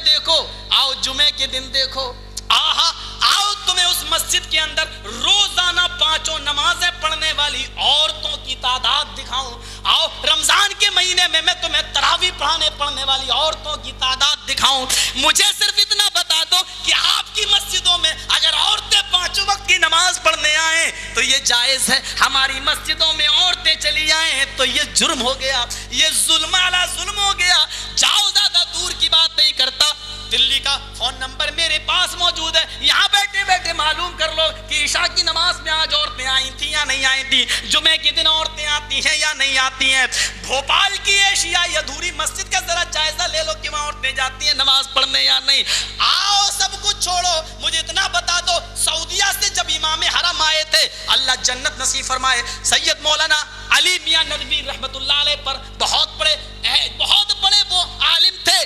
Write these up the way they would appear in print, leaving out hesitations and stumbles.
دیکھو, آؤ جمعے کے دن دیکھو, آہا آؤ تمہیں اس مسجد کے اندر روزانہ 5 نمازیں پڑھنے والی عورتوں کی تعداد دکھاؤں. آؤ رمضان کے مہینے میں تمہیں تراویح پڑھنے والی عورتوں کی تعداد دکھاؤں. مجھے صرف اتنا بتا دو کہ آپ کی مسجدوں میں اگر عورتیں 5 وقت کی نماز پڑھنے آئیں تو یہ جائز ہے, ہماری مسجدوں میں عورتیں چلی آئیں تو یہ جرم ہو گیا, یہ ظلم علی ظلم ہو گیا. جاؤ, زیادہ دور کی بات نہیں کرتا, دلی کا فون نمبر میرے پاس موجود ہے, یہاں بیٹھے بیٹھے معلوم کر لو کہ عشاء کی نماز میں آج عورتیں آئی تھیں یا نہیں آئی تھیں, جمعے کے دن عورتیں آتی ہیں یا نہیں آتی ہیں. بھوپال کی ایشیائی ادھوری مسجد کا ذرا جائزہ لے لو کہ وہاں عورتیں جاتی ہیں نماز پڑھنے یا نہیں. آؤ سب کچھ چھوڑو, مجھے اتنا بتا دو, سعودیہ سے جب امام حرم آئے تھے, اللہ جنت نصیب فرمائے, سید مولانا علی میاں ندوی رحمت اللہ علیہ پر بہت بڑے وہ عالم تھے,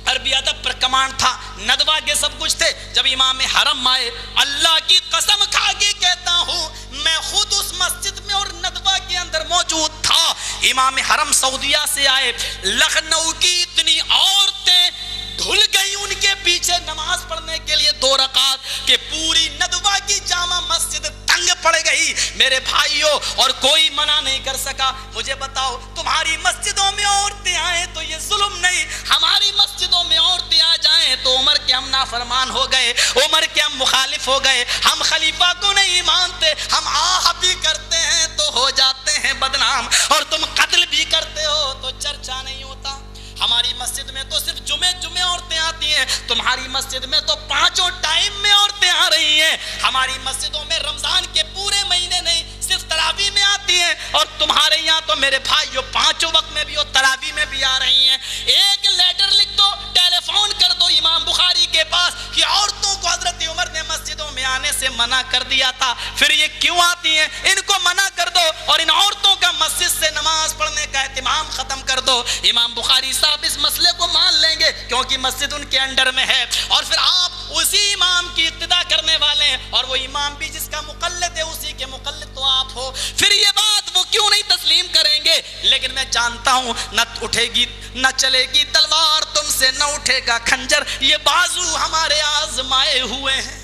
عربی ادب پر کمان تھا, ندوہ کے سب کچھ تھے. جب امام حرم آئے, اللہ کی قسم کھا کے کہتا ہوں میں خود اس مسجد میں اور ندوہ کے اندر موجود تھا. امام حرم سعودیہ سے آئے, لکھنؤ کی اتنی عورتیں دھل گئی ان کے پیچھے نماز پڑھنے کے لیے 2 رکعت کہ پوری ندوہ کی جامع مسجد تنگ پڑ گئی میرے بھائیوں, اور کوئی منع نہیں کر سکا. مجھے بتاؤ, تمہاری مسجدوں میں عورتیں آئیں تو یہ ظلم نہیں, ہماری مسجدوں میں عورتیں آ جائیں تو عمر کے ہم نافرمان ہو گئے, عمر کے ہم مخالف ہو گئے, ہم خلیفہ کو نہیں مانتے, ہم آہ بھی کرتے ہیں تو ہو جاتے ہیں بدنام, اور تم قتل بھی کرتے ہو تو چرچا نہیں ہوتا. ہماری مسجد میں تو صرف جمعے عورتیں آتی ہیں, تمہاری مسجد میں تو 5 ٹائم میں عورتیں آ رہی ہیں. ہماری مسجدوں میں رمضان کے پورے مہینے نہیں, صرف تراویح میں آتی ہیں, اور تمہارے یہاں تو میرے بھائیو 5 وقت میں بھی اور تراویح میں بھی آ رہی ہیں. ایک لیٹر لکھ دو, ٹیلی فون کر دو امام بخاری کے پاس کہ عورتوں کو حضرت عمر نے مسجدوں میں آنے سے منع کر دیا تھا, پھر یہ کیوں آتی ہیں, ان کو منع کر دو اور ان عورتوں کا مسجد سے نماز پڑھنے کا اہتمام ختم کر دو. امام بخاری صاحب اس مسئلے کو مان لیں گے کیونکہ مسجد ان کے انڈر میں ہے, اور پھر آپ اسی امام کی اقتدا کرنے والے ہیں, اور وہ امام بھی جس کا مقلد ہے اسی کے مقلد تو آپ ہو, پھر یہ بات وہ کیوں نہیں تسلیم کریں گے. لیکن میں جانتا ہوں نہ اٹھے گی نہ چلے گی تلوار تم سے, نہ اٹھے گا خنجر, یہ بازو ہمارے آزمائے ہوئے ہیں.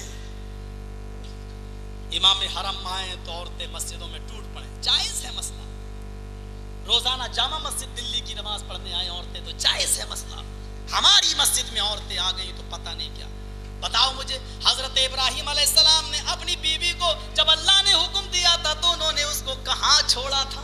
امام حرم آئے تو عورتیں مسجدوں میں ٹوٹ پڑے, جائز ہے مسئلہ. روزانہ جامع مسجد دلی کی نماز پڑھنے آئے عورتیں تو جائز ہے مسئلہ. ہماری مسجد میں عورتیں آ گئی تو پتہ نہیں کیا. بتاؤ مجھے, حضرت ابراہیم علیہ السلام نے اپنی بیوی کو جب اللہ نے حکم دیا تھا تو انہوں نے اس کو کہاں چھوڑا تھا؟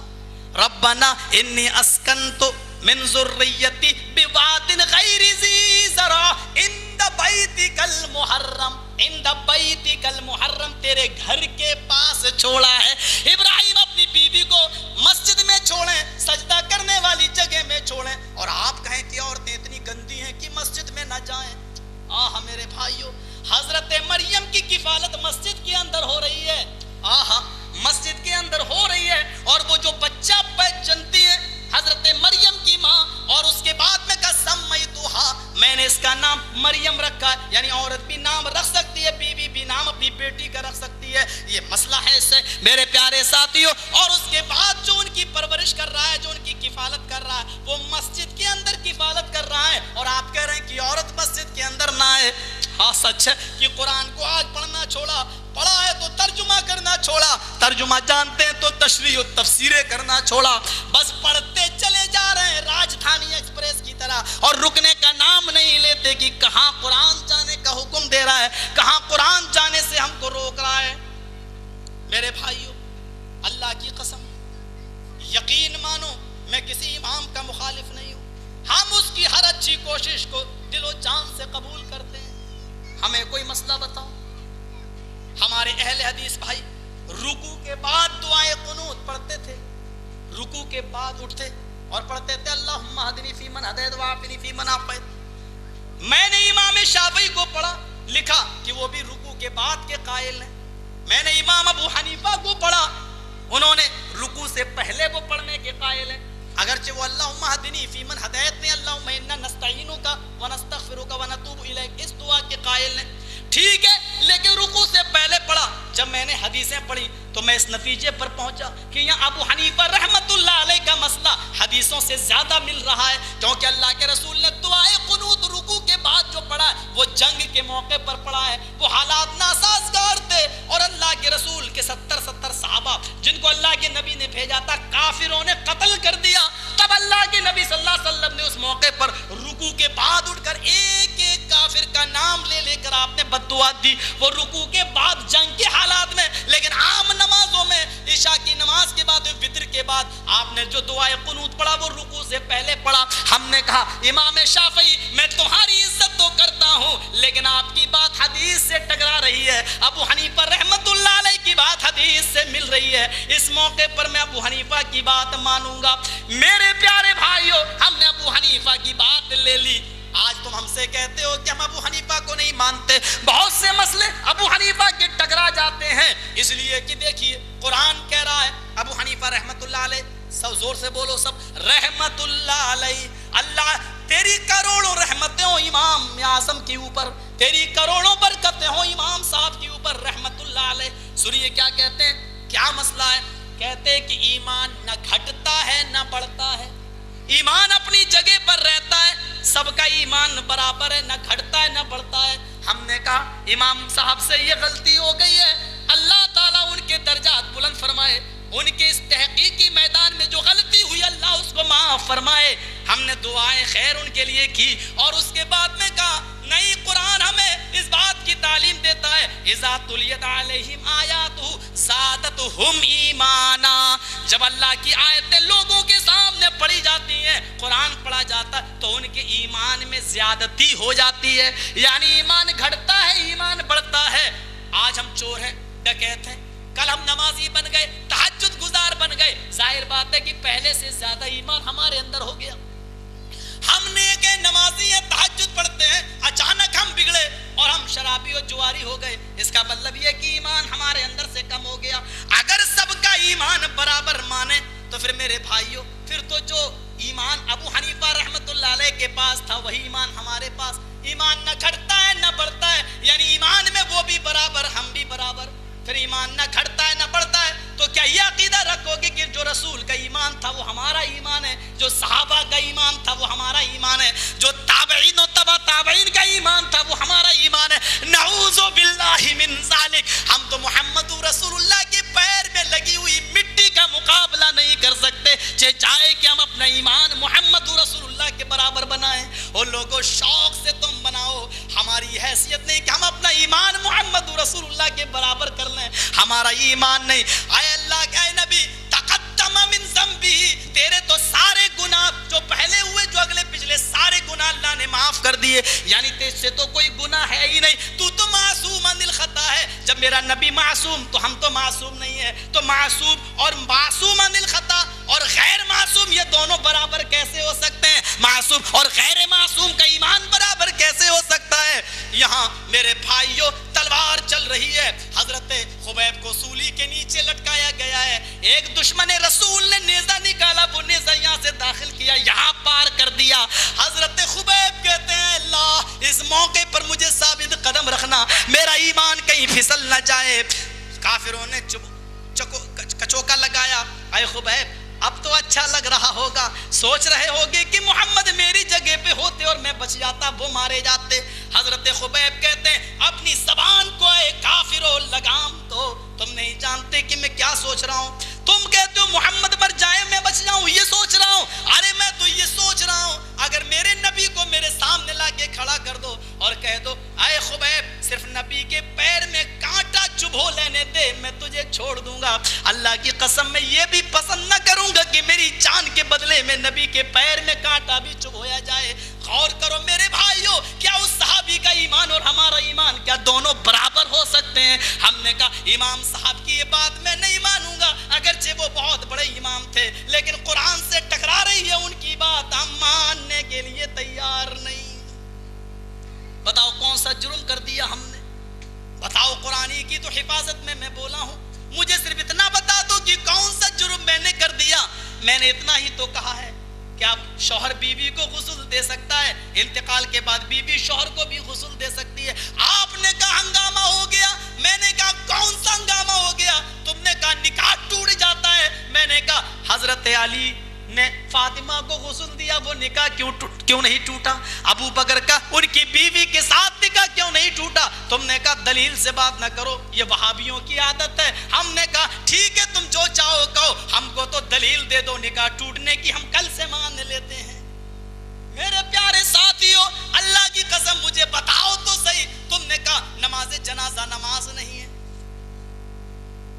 ربنا انی اسکنت من ذریتی بواد غیر ذی زرع عند بیتک المحرم, عند بیتک المحرم, تیرے گھر کے پاس چھوڑا ہے. ابراہیم اپنی بیوی کو مسجد میں چھوڑیں, سجدہ کرنے والی جگہ میں چھوڑیں, اور آپ کہیں کہ عورتیں اتنی گندی ہیں کہ مسجد میں نہ جائیں. آہا میرے بھائیو, حضرت مریم کی کفالت مسجد کے اندر ہو رہی ہے, آہا مسجد کے اندر ہو رہی ہے, اور وہ جو بچہ جنتی ہے حضرت مریم کی ماں, اور اس کے بعد میں کہا سمیتوہا, میں نے اس کا نام مریم رکھا, یعنی عورت بھی نام رکھ سکتی ہے, بیوی بھی نام اپنی بیٹی کا رکھ سکتی ہے. یہ مسئلہ ہے اس سے میرے پیارے ساتھیوں. اور اس کے بعد جو ان کی پرورش کر رہا ہے, جو ان کی کفالت کر رہا ہے, وہ مسجد کے اندر کفالت کر رہا ہے, اور آپ کہہ رہے ہیں کہ عورت مسجد کے اندر نہ آئے. ہاں سچ ہے کہ قرآن کو آج پڑھنا چھوڑا, پڑھا ہے تو ترجمہ کرنا چھوڑا, ترجمہ جانتے ہیں تو تشریح و تفسیریں کرنا چھوڑا, بس پڑھتے چلے جا رہے ہیں راجدھانی ایکسپریس کی طرح, اور رکنے کا نام نہیں لیتے کہ کہاں قرآن جانے کا حکم دے رہا ہے, کہاں قرآن جانے سے ہم کو روک رہا ہے. میرے بھائیوں, اللہ کی قسم یقین مانو میں کسی امام کا مخالف نہیں ہوں, ہم اس کی ہر اچھی کوشش کو دل و جان سے قبول کرتے ہیں. ہمیں کوئی مسئلہ بتاؤ. ہمارے اہل حدیث بھائی رکوع کے بعد دعائے قنوت پڑھتے تھے, رکوع کے بعد اٹھتے اور پڑھتے تھے اللہم اہدنی فیمن ہدیت وعافنی فیمن عافیت. میں نے امام شافعی کو پڑھا, لکھا کہ وہ بھی رکوع کے بعد کے قائل ہیں. میں نے امام ابو حنیفہ کو پڑھا, انہوں نے رکوع سے پہلے وہ پڑھنے کے قائل ہیں, اگرچہ وہ اللہم اہدنی فیمن ہدیت نے اللہم انا نستعینک ونستغفرک ونتوب الیک اس دعا کے قائل ہیں. ٹھیک ہے, لیکن رکوع سے پہلے پڑھا. جب میں نے حدیثیں پڑھی تو میں اس نتیجے پر پہنچا کہ یہاں ابو حنیفہ رحمت اللہ علیہ کا مسئلہ حدیثوں سے زیادہ مل رہا ہے, کیونکہ اللہ کے رسول نے دعائے قنوت رکوع کے بعد وہ جنگ کے موقع پر پڑا ہے، وہ حالات ناسازگار تھے، اور اللہ کے رسول کے 70 صحابہ جن کو اللہ کے نبی نے بھیجا تھا کافروں نے قتل کر دیا۔ تب اللہ کے نبی صلی اللہ علیہ وسلم نے اس موقع پر رکوع کے بعد اٹھ کر ایک ایک کافر کا نام لے لے کر آپ نے بد دعا دی، وہ رکوع کے بعد جنگ کے حالات میں۔ لیکن عام نمازوں میں عشاء کی نماز کے بعد وتر کے بعد آپ نے جو دعائے قنوت پڑھا وہ رکوع سے پہلے پڑھا۔ ہم نے کہا امام شافعی میں تمہاری عزت تو کرتا ہوں لیکن آپ کی بات حدیث سے ٹکرا رہی ہے، ابو حنیفہ رحمت اللہ علیہ کی بات حدیث سے مل رہی ہے، اس موقع پر میں ابو حنیفہ کی بات مانوں گا۔ میرے پیارے بھائیوں، ہم نے ابو حنیفہ کی بات لے لی۔ آج تم ہم سے کہتے ہو کہ ہم ابو حنیفہ کو نہیں مانتے، بہت سے مسئلے ابو حنیفہ کے ٹکرا جاتے ہیں، اس لیے کہ دیکھیے قرآن کہہ رہا ہے ابو حنیفہ رحمت اللہ علیہ، سب زور سے بولو سب، رحمت اللہ علیہ، اللہ تیری کروڑوں رحمتیں ہوں امام اعظم کے اوپر، تیری کروڑوں برکتیں ہوں امام صاحب کے اوپر رحمت اللہ علیہ۔ سنیے کیا کہتے ہیں، کیا مسئلہ ہے، کہتے ہیں کہ ایمان نہ گھٹتا ہے نہ بڑھتا ہے، ایمان اپنی جگہ پر رہتا ہے، سب کا ایمان برابر ہے، نہ گھٹتا ہے نہ بڑھتا ہے۔ ہم نے کہا امام صاحب سے یہ غلطی ہو گئی ہے، اللہ تعالیٰ ان کے درجات بلند فرمائے، ان کے اس تحقیقی میدان میں جو غلطی ہوئی اللہ اس کو معاف فرمائے۔ ہم نے دعائیں خیر ان کے لیے کی اور اس کے بعد میں کہا نہیں، قرآن ہمیں اس بات کی تعلیم دیتا ہے اذا تلیت علیہم آیاتہ زادتہم ایمانا، جب اللہ کی آیتیں لوگوں کے سامنے پڑھی جاتی ہیں، قرآن پڑھا جاتا تو ان کے ایمان میں زیادتی ہو جاتی ہے، یعنی ایمان گھٹتا ہے ایمان بڑھتا ہے۔ آج ہم چور ہیں، ڈکیت ہیں، کل ہم نمازی بن گئے، تہجد گزار بن گئے، ظاہر بات ہے کہ پہلے سے زیادہ ایمان ہمارے اندر ہو گیا۔ ہم نیک ہیں، نمازی ہیں، تہجد پڑھتے ہیں، اچانک ہم بگڑے اور ہم شرابی اور جواری ہو گئے، اس کا مطلب یہ کہ ایمان ہمارے اندر سے کم ہو گیا۔ اگر سب کا ایمان برابر مانے تو پھر میرے بھائیوں، پھر تو جو ایمان ابو حنیفہ رحمت اللہ علیہ کے پاس تھا وہی ایمان ہمارے پاس، ایمان نہ گھٹتا ہے نہ بڑھتا ہے، یعنی ایمان میں وہ بھی برابر ہم بھی برابر۔ پھر ایمان نہ گھٹتا ہے نہ بڑھتا ہے تو کیا یہ عقیدہ رکھو گے کہ جو رسول کا ایمان تھا وہ ہمارا ایمان ہے، جو صحابہ کا ایمان تھا وہ ہمارا ایمان ہے، جو تابعین و تبع تابعین کا ایمان تھا وہ ہمارا ایمان ہے؟ نعوذ باللہ من ذالک، ہم تو محمد رسول اللہ کے پیر میں لگی ہوئی مٹی کا مقابلہ نہیں کر سکتے، چاہے کہ ہم اپنا ایمان محمد رسول اللہ کے برابر بنائیں۔ اور لوگوں شوق سے تم بناؤ، ہماری حیثیت نہیں کہ ہم اپنا ایمان محمد رسول اللہ کے برابر کر لیں، ہمارا ایمان نہیں۔ اے اللہ اے نبی تقدم من ذنبی، تیرے تو سارے گناہ جو پہلے ہوئے جو اگلے پچھلے سارے گناہ اللہ نے معاف کر دیے، یعنی تجھ سے تو کوئی گناہ ہے ہی نہیں، تو معصوم عن الخطا ہے۔ جب میرا نبی معصوم تو ہم تو معصوم نہیں ہے، تو معصوم اور معصوم عن الخطا اور غیر معصوم یہ دونوں برابر کیسے ہو سکتے ہیں؟ معصوم اور غیر معصوم کا ایمان برابر کیسے ہو سکتا ہے؟ یہاں میرے بھائیوں تلوار چل رہی ہے، حضرت خبیب کو سولی کے نیچے لٹکایا گیا ہے، ایک دشمن رسول نے نیزہ نکالا، وہ نیزہ یہاں سے داخل کیا، یہاں پار کر دیا۔ حضرت خبیب کہتے ہیں اللہ اس موقع پر مجھے ثابت قدم رکھنا، میرا ایمان کہیں پھسل نہ جائے۔ کافروں نے کچوکا لگایا، اے خبیب اب تو اچھا لگ رہا ہوگا، سوچ رہے ہوگے کہ محمد میری جگہ پہ ہوتے اور میں بچ جاتا، وہ مارے جاتے۔ حضرت خبیب کہتے ہیں اپنی زبان کو اے کافرو لگام دو، تم نہیں جانتے کہ میں کیا سوچ رہا ہوں، تم کہتے ہو محمد مر جائے میں بچ جاؤں، یہ سوچ رہا ہوں، ارے میں تو یہ سوچ رہا ہوں اگر میرے نبی کو میرے سامنے لا کے کھڑا کر دو اور کہہ دو اے خبیب صرف نبی کے پیر میں کانٹا چبھو لینے دے میں تجھے چھوڑ دوں گا، اللہ کی قسم میں یہ بھی پسند نہ کروں گا کہ میری جان کے بدلے میں نبی کے پیر میں کانٹا بھی چبھویا جائے۔ غور کرو میرے بھائیوں، کیا اس صحابی کا ایمان اور ہمارا ایمان کیا دونوں برابر ہو سکتے ہیں؟ ہم نے کہا امام صاحب کی یہ بات میں نہیں مانوں گا، اگرچہ وہ بہت بڑے امام تھے لیکن قرآن سے ٹکرا رہی ہے ان کی بات، ہم ماننے کے لیے تیار نہیں۔ بتاؤ کون سا جرم کر دیا ہم نے؟ بتاؤ، قرآن کی تو حفاظت میں بولا ہوں، مجھے صرف اتنا بتا دو کہ کون سا جرم میں نے کر دیا۔ میں نے اتنا ہی تو کہا ہے کہ اب شوہر بیوی کو غسل دے سکتا ہے، انتقال کے بعد بیوی شوہر کو بھی غسل دے سکتی ہے۔ آپ نے کہا ہنگامہ ہو گیا، میں نے کہا کون سا ہنگامہ ہو گیا؟ تم نے کہا نکاح ٹوٹ جاتا ہے، میں نے کہا حضرت علی نے فاطمہ کو غسل دیا, وہ نکاح کیوں نہیں ٹوٹا؟ ابو بکر کا ان کی بیوی کے ساتھ نکاح کیوں نہیں ٹوٹا؟ تم نے کہا دلیل سے بات نہ کرو, یہ وہابیوں کی عادت ہے. ہم نے کہا ٹھیک ہے تم جو چاہو کہو, ہم کو تو دلیل دے دو نکاح ٹوٹنے کی, ہم کل سے مان لیتے ہیں. میرے پیارے ساتھیو, اللہ کی قسم مجھے بتاؤ تو صحیح, تم نے کہا نماز جنازہ نماز نہیں ہے.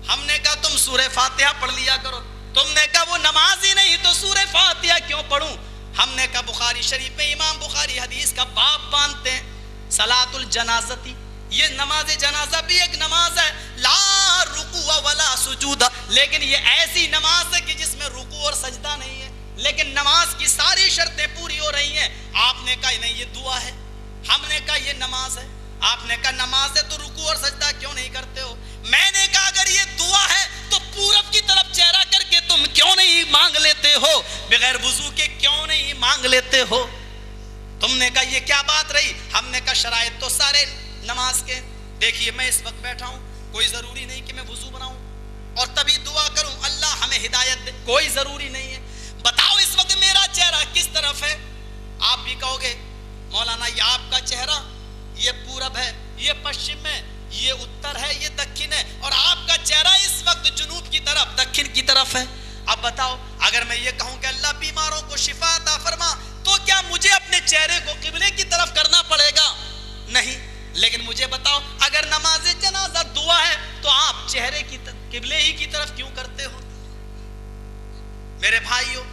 ہم نے کہا تم سورہ فاتحہ پڑھ لیا کرو. تم نے کہا وہ نماز ہی نہیں تو سورہ فاتحہ کیوں پڑھوں؟ ہم نے کہا بخاری شریف میں امام بخاری حدیث کا باب باندھتے ہیں, صلاۃ الجنازتی, یہ نماز جنازہ بھی ایک نماز ہے, لا رکوع ولا سجود, لیکن یہ ایسی نماز ہے کہ جس میں رکوع اور سجدہ نہیں ہے, لیکن نماز کی ساری شرطیں پوری ہو رہی ہیں. آپ نے کہا نہیں یہ دعا ہے. ہم نے کہا یہ نماز ہے. آپ نے کہا نماز ہے تو رکوع اور سجدہ کیوں نہیں کرتے ہو؟ میں نے کہا اگر یہ دعا ہے تو پورب کی طرف چہرہ کر کے تم کیوں نہیں مانگ لیتے ہو؟ بغیر وضو کے کیوں نہیں مانگ لیتے ہو؟ تم نے کہا یہ کیا بات رہی؟ ہم نے کہا شرائط تو سارے نماز کے, دیکھیے میں اس وقت بیٹھا ہوں, کوئی ضروری نہیں کہ میں وضو بناؤں اور تبھی دعا کروں اللہ ہمیں ہدایت دے, کوئی ضروری نہیں ہے. بتاؤ اس وقت میرا چہرہ کس طرف ہے؟ آپ بھی کہو گے مولانا یہ آپ کا چہرہ یہ پورب ہے, یہ پشچم ہے, یہ اتر ہے, یہ دکھن ہے, اور آپ کا چہرہ اس وقت جنوب کی طرف دکھن کی طرف ہے. اب بتاؤ اگر میں یہ کہوں کہ اللہ بیماروں کو شفا عطا فرما, تو کیا مجھے اپنے چہرے کو قبلے کی طرف کرنا پڑے گا؟ نہیں. لیکن مجھے بتاؤ اگر نماز جنازہ دعا ہے تو آپ چہرے کی قبلے ہی کی طرف کیوں کرتے ہو؟ میرے بھائیو,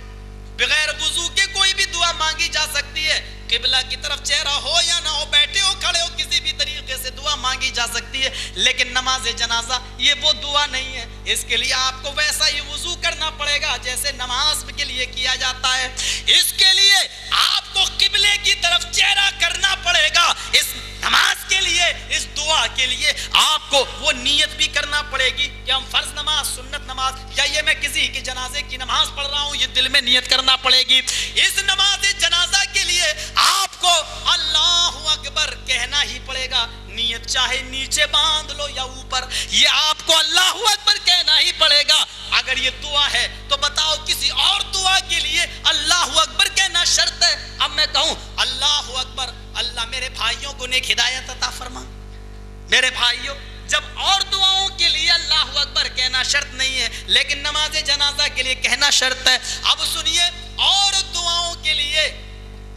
بغیر وضو کے کوئی بھی دعا مانگی جا سکتی ہے, قبلہ کی طرف چہرہ ہو یا نہ ہو, بیٹھے ہو کھڑے ہو, کسی بھی طریقے سے دعا مانگی جا سکتی ہے. لیکن نماز جنازہ یہ وہ دعا نہیں ہے, اس کے لیے آپ کو ویسا ہی وضو کرنا پڑے گا جیسے نماز کے لیے کیا جاتا ہے. اس کے لیے آپ کو قبلے کی طرف چہرہ کرنا پڑے گا. اس نماز کے لیے, اس دعا کے لیے آپ کو وہ نیت بھی کرنا پڑے گی کہ ہم فرض نماز, سنت نماز, یا یہ میں کسی کے جنازے کی نماز پڑھ رہا ہوں, یہ دل میں نیت کرنا پڑے گی. اس نماز جنازہ کے لیے آپ کو اللہ اکبر کہنا ہی پڑے گا. نیت چاہے نیچے باندھ لو یا اوپر, یہ آپ کو اللہ اکبر کہنا ہی پڑے گا. اگر یہ دعا ہے تو بتاؤ کسی اور دعا کے لیے اللہ اکبر کہنا شرط ہے؟ اب میں کہوں اللہ اکبر, اللہ میرے بھائیوں کو نیک ہدایت عطا فرما. میرے بھائیوں, جب اور دعاؤں کے لیے اللہ اکبر کہنا شرط نہیں ہے لیکن نماز جنازہ کے لیے کہنا شرط ہے. اب سنیے, اور دعاؤں کے لیے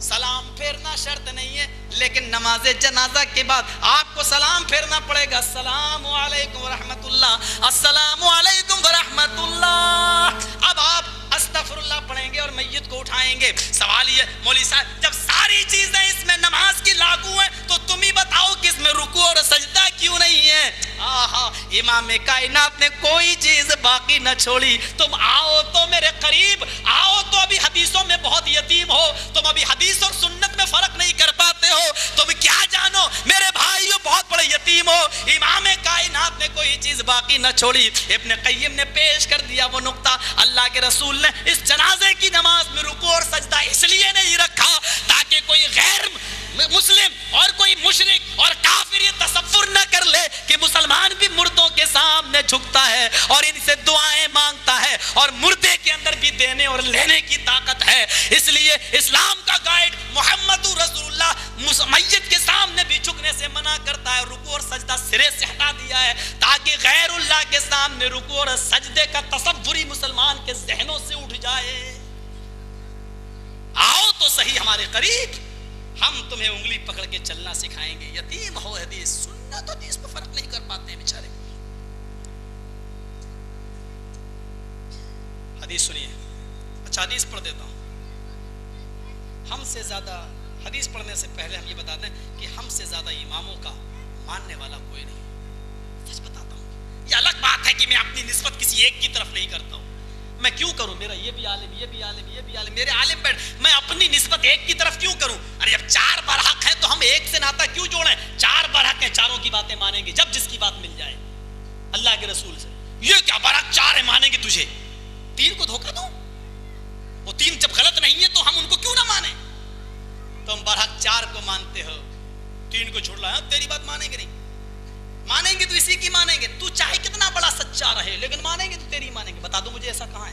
سلام پھیرنا شرط نہیں ہے لیکن نماز جنازہ کے بعد آپ کو سلام پھیرنا پڑے گا. السلام علیکم ورحمت اللہ, السلام علیکم ورحمت اللہ. اب آپ استغفر اللہ پڑھیں گے اور میت کو اٹھائیں گے. سوال یہ مولوی صاحب جب ساری چیزیں اس میں نماز کی لاگو ہیں تو تم ہی بتاؤ کہ اس میں رکوع اور سجدہ کیوں نہیں ہے؟ آہا, امام کائنات نے کوئی چیز باقی نہ چھوڑی. تم آؤ تو میرے قریب آؤ تو ابھی حدیثوں میں بہت یتیم ہو, تم ابھی حدیث اور سنت میں فرق نہیں کر پاتے ہو, تم کیا جانو میرے بھائیو بہت بڑے یتیم ہو. امام کائنات نے کوئی چیز باقی نہ چھوڑی. ابن قیم نے پیش کر دیا وہ نقطہ, اللہ کے رسول نے اس جنازے کی نماز میں رکوع اور سجدہ اس لیے نہیں رکھا تاکہ کوئی غیر مسلم اور کوئی مشرک اور کافر یہ تصور نہ کر لے کہ مسلمان بھی مردوں کے سامنے جھکتا ہے اور ان سے دعائیں مانگتا ہے اور مردے کے اندر بھی دینے اور لینے کی طاقت ہے. اس لیے اسلام کا گائیڈ محمد رسول اللہ میت کے سامنے بھی جھکنے سے منع کرتا ہے, رکوع اور سجدہ سرے سے ہٹا دیا ہے تاکہ غیر اللہ کے سامنے رکوع اور سجدے کا تصوری مسلمان کے ذہنوں سے اٹھ جائے. آؤ تو صحیح ہمارے قریب, ہم تمہیں انگلی پکڑ کے چلنا سکھائیں گے. یتیم ہو حدیث, سنت حدیث پہ فرق نہیں کر پاتے ہیں بیچارے. حدیث سنیے, اچھا حدیث پڑھ دیتا ہوں. ہم سے زیادہ حدیث پڑھنے سے پہلے ہم یہ بتا دیں کہ ہم سے زیادہ اماموں کا ماننے والا کوئی نہیں. سچ بتاتا ہوں, یہ الگ بات ہے کہ میں اپنی نسبت کسی ایک کی طرف نہیں کرتا ہوں. میں کیوں کروں, میرا یہ بھی عالم, یہ بھی عالم, یہ بھی عالم, میرے عالم بیٹھ, میں اپنی نسبت ایک کی طرف کیوں کروں؟ ارے جب چار برحق ہیں تو ہم ایک سے ناتا کیوں جوڑیں؟ چار برحق ہیں, چاروں کی باتیں مانیں گے جب جس کی بات مل جائے اللہ کے رسول سے. یہ کیا برحق چار ہے مانیں گے تجھے, تین کو دھوکہ دوں؟ وہ تین جب غلط نہیں ہے تو ہم ان کو کیوں نہ مانیں؟ تم برحق چار کو مانتے ہو, تین کو چھوڑ لایا, تیری بات مانیں گے نہیں. مانیں گے تو اسی کی مانیں گے, تو چاہے کتنا بڑا سچا رہے لیکن مانیں گے تو تیری مانیں گے. بتا دو مجھے ایسا کہاں ہے,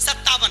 57।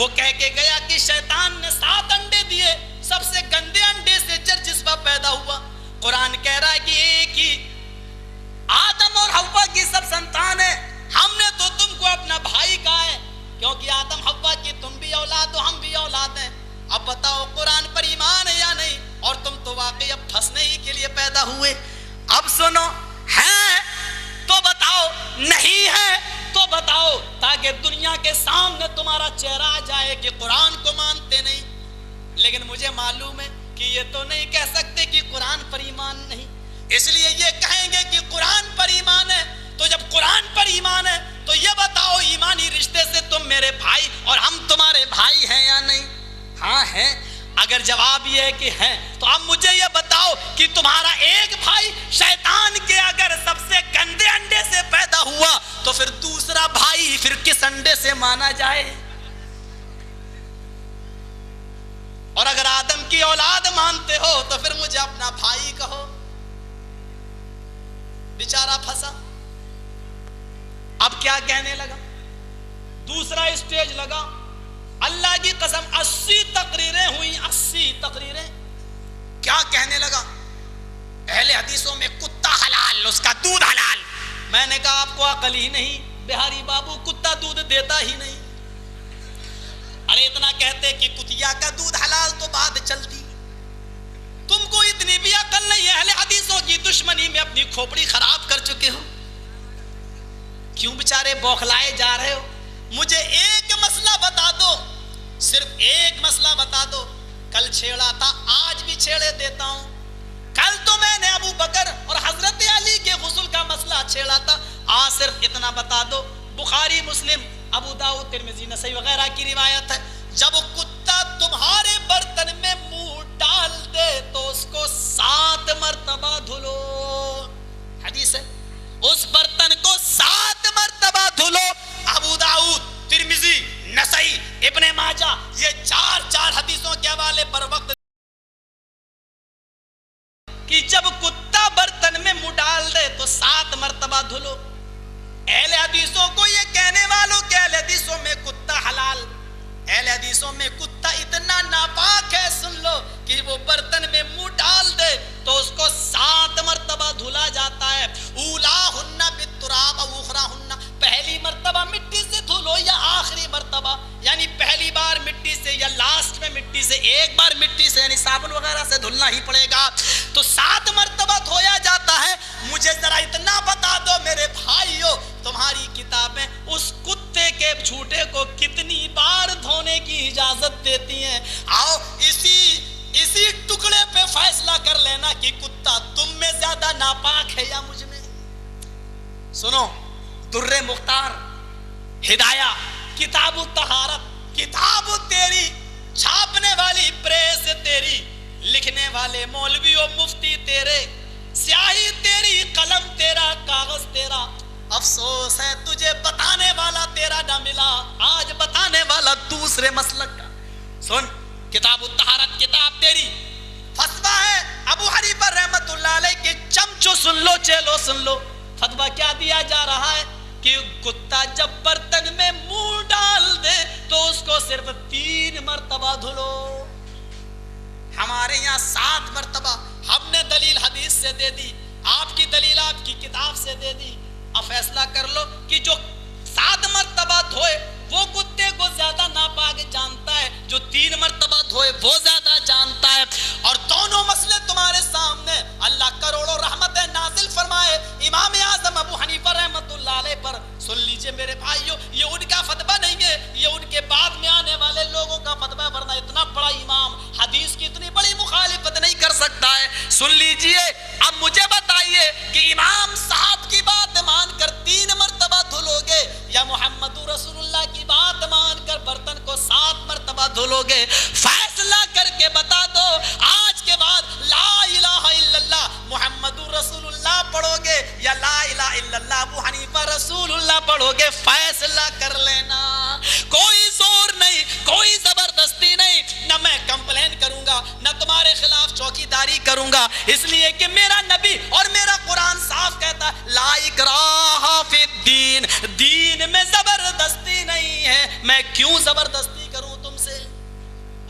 وہ کہہ کے گیا کہ شیطان نے 7 انڈے دیے، سب سے گندے انڈے سے جرجسبہ پیدا ہوا۔ قرآن کہہ رہا ہے کہ ایک ہی آدم اور حوا کی سب سنتان ہے، ہم نے تو تم کو اپنا بھائی کہا ہے، کیونکہ آدم حوا کی تم بھی اولاد ہو، ہم بھی اولاد ہیں۔ اب بتاؤ قرآن پر ایمان ہے یا نہیں؟ اور تم تو واقعی اب پھنسنے ہی کے لیے پیدا ہوئے۔ اب سنو، ہے تو بتاؤ، نہیں ہے تو بتاؤ، تاکہ دنیا کے سامنے تمہارا چہرہ آ جائے کہ قرآن کو مانتے نہیں۔ لیکن مجھے معلوم ہے کہ یہ تو نہیں کہہ سکتے کہ قرآن پر ایمان نہیں، اس لیے یہ کہیں گے کہ قرآن پر ایمان ہے۔ تو جب قرآن پر ایمان ہے تو یہ بتاؤ ایمانی رشتے سے تم میرے بھائی اور ہم تمہارے بھائی ہیں یا نہیں؟ ہاں ہیں۔ اگر جواب یہ ہے کہ ہیں تو اب مجھے یہ بتاؤ کہ تمہارا ایک بھائی شیطان کے اگر سب سے گندے انڈے سے پیدا ہوا تو پھر دوسرا بھائی پھر کس انڈے سے مانا جائے؟ اور اگر آدم کی اولاد مانتے ہو تو پھر مجھے اپنا بھائی کہو۔ بیچارہ پھنسا، اب کیا کہنے لگا؟ دوسرا اسٹیج لگا، اللہ کی قسم 80 تقریریں ہوئی، 80 تقریریں۔ کیا کہنے لگا؟ اہل حدیثوں میں کتا حلال، اس کا دودھ حلال۔ میں نے کہا آپ کو عقل ہی نہیں بہاری بابو، کتا دودھ دیتا ہی نہیں۔ ارے اتنا کہتے کہ کتیا کا دودھ حلال تو بات چلتی، تم کو اتنی بھی عقل نہیں ہے، اہل حدیثوں کی دشمنی میں اپنی کھوپڑی خراب کر چکے ہو۔ کیوں بیچارے بوکھلائے جا رہے ہو؟ مجھے ایک مسئلہ بتا دو، صرف ایک مسئلہ بتا دو۔ کل چھیڑا تھا، آج بھی چھیڑے دیتا ہوں۔ کل تو میں نے ابو بکر اور حضرت علی کے غسل کا مسئلہ چھیڑا تھا، آج صرف اتنا بتا دو۔ بخاری، مسلم، ابو داؤد، ترمذی، نسائی وغیرہ کی روایت ہے، جب کتا تمہارے برتن میں منہ ڈال دے تو اس کو 7 مرتبہ دھلو۔ حدیث ہے، اس برتن کو 7 مرتبہ دھلو۔ ابو داؤد، ترمذی، نسائی، ابن ماجہ، یہ چار حدیثوں کے حوالے پر وقت کہ جب کتا برتن میں منہ ڈال دے تو 7 مرتبہ دھلو۔ اہل حدیثوں کو یہ کہنے والوں کہ اہل حدیثوں میں کتا حلال، اہل حدیثوں میں کتا اتنا ناپاک ہے، سن لو، کہ وہ برتن میں منہ ڈال دے تو اس کو 7 مرتبہ دھلا جاتا ہے۔ اولاہن بالتراب و اخراہن، پہلی مرتبہ مٹی سے دھلو یا آخری مرتبہ، یعنی پہلی بار مٹی سے یا لاسٹ میں مٹی سے، ایک بار مٹی سے یعنی صابن وغیرہ سے دھلنا ہی پڑے گا، تو 7 مرتبہ دھویا جاتا ہے۔ مجھے ذرا اتنا بتا دو میرے بھائیو، تمہاری کتابیں اس کتے کے جھوٹے کو کتنی بار دھونے کی اجازت دیتی ہیں؟ آؤ اسی ٹکڑے پہ فیصلہ کر لینا کہ کتا تم میں زیادہ ناپاک ہے یا مجھ میں۔ سنو، در مختار، ہدایہ، کتاب الطہارت، کتاب تیری، چھاپنے والی پریس تیری، لکھنے والے مولوی و مفتی تیرے، سیاہی تیری، قلم تیرا، کاغذ تیرا، افسوس ہے تجھے بتانے والا تیرا نہ ملا، آج بتانے والا دوسرے مسلک کا۔ سن، کتاب الطہارت کتاب تیری، فتویٰ ہے ابو حنیفہ رحمت اللہ علیہ کے چمچو سن لو، چیلو سن لو، فتویٰ کیا دیا جا رہا ہے کہ کتا جب برتن میں منہ ڈال دے تو اس کو صرف 3 مرتبہ دھلو۔ ہمارے یہاں 7 مرتبہ، ہم نے دلیل حدیث سے دے دی، آپ کی دلیل آپ کی کتاب سے دے دی۔ اب فیصلہ کر لو کہ جو 7 مرتبہ دھوئے وہ کتے کو زیادہ ناپاک جانتا ہے، جو 3 مرتبہ دھوئے وہ زیادہ جانتا ہے۔ اور دونوں مسئلے تمہارے سامنے، اللہ کروڑوں رحمتیں نازل فرمائے امام اعظم ابو حنیفہ رحمت اللہ علیہ پر۔ سن لیجئے میرے بھائیو، یہ ان کا فتویٰ نہیں ہے، یہ ان کے بعد میں آنے والے لوگوں کا فتویٰ، ورنہ اتنا بڑا امام حدیث کی اتنی بڑی مخالفت نہیں کر سکتا ہے۔ سن لیجئے، اب مجھے بتائیے کہ امام صاحب کی بات مان کر 3 مرتبہ دھلو گے یا محمد رسول اللہ کی بات مان کر برتن کو 7 مرتبہ دھلو گے؟ فیصلہ کر کے بتا دو، آج کے بعد لا الہ الا اللہ محمد رسول اللہ پڑھو گے یا لا الہ الا اللہ ابو حنیفہ رسول اللہ پڑھو گے؟ فیصلہ کر لینا، کوئی زور نہیں، کوئی زبردستی نہیں، نہ میں کمپلین کروں گا نہ تمہارے خلاف چوکی داری کروں گا، اس لیے کہ میرا نبی اور میرا قرآن صاف کہتا ہے لا اکراہ فی الدین، دین میں زبردستی نہیں ہے۔ میں کیوں زبردستی کروں؟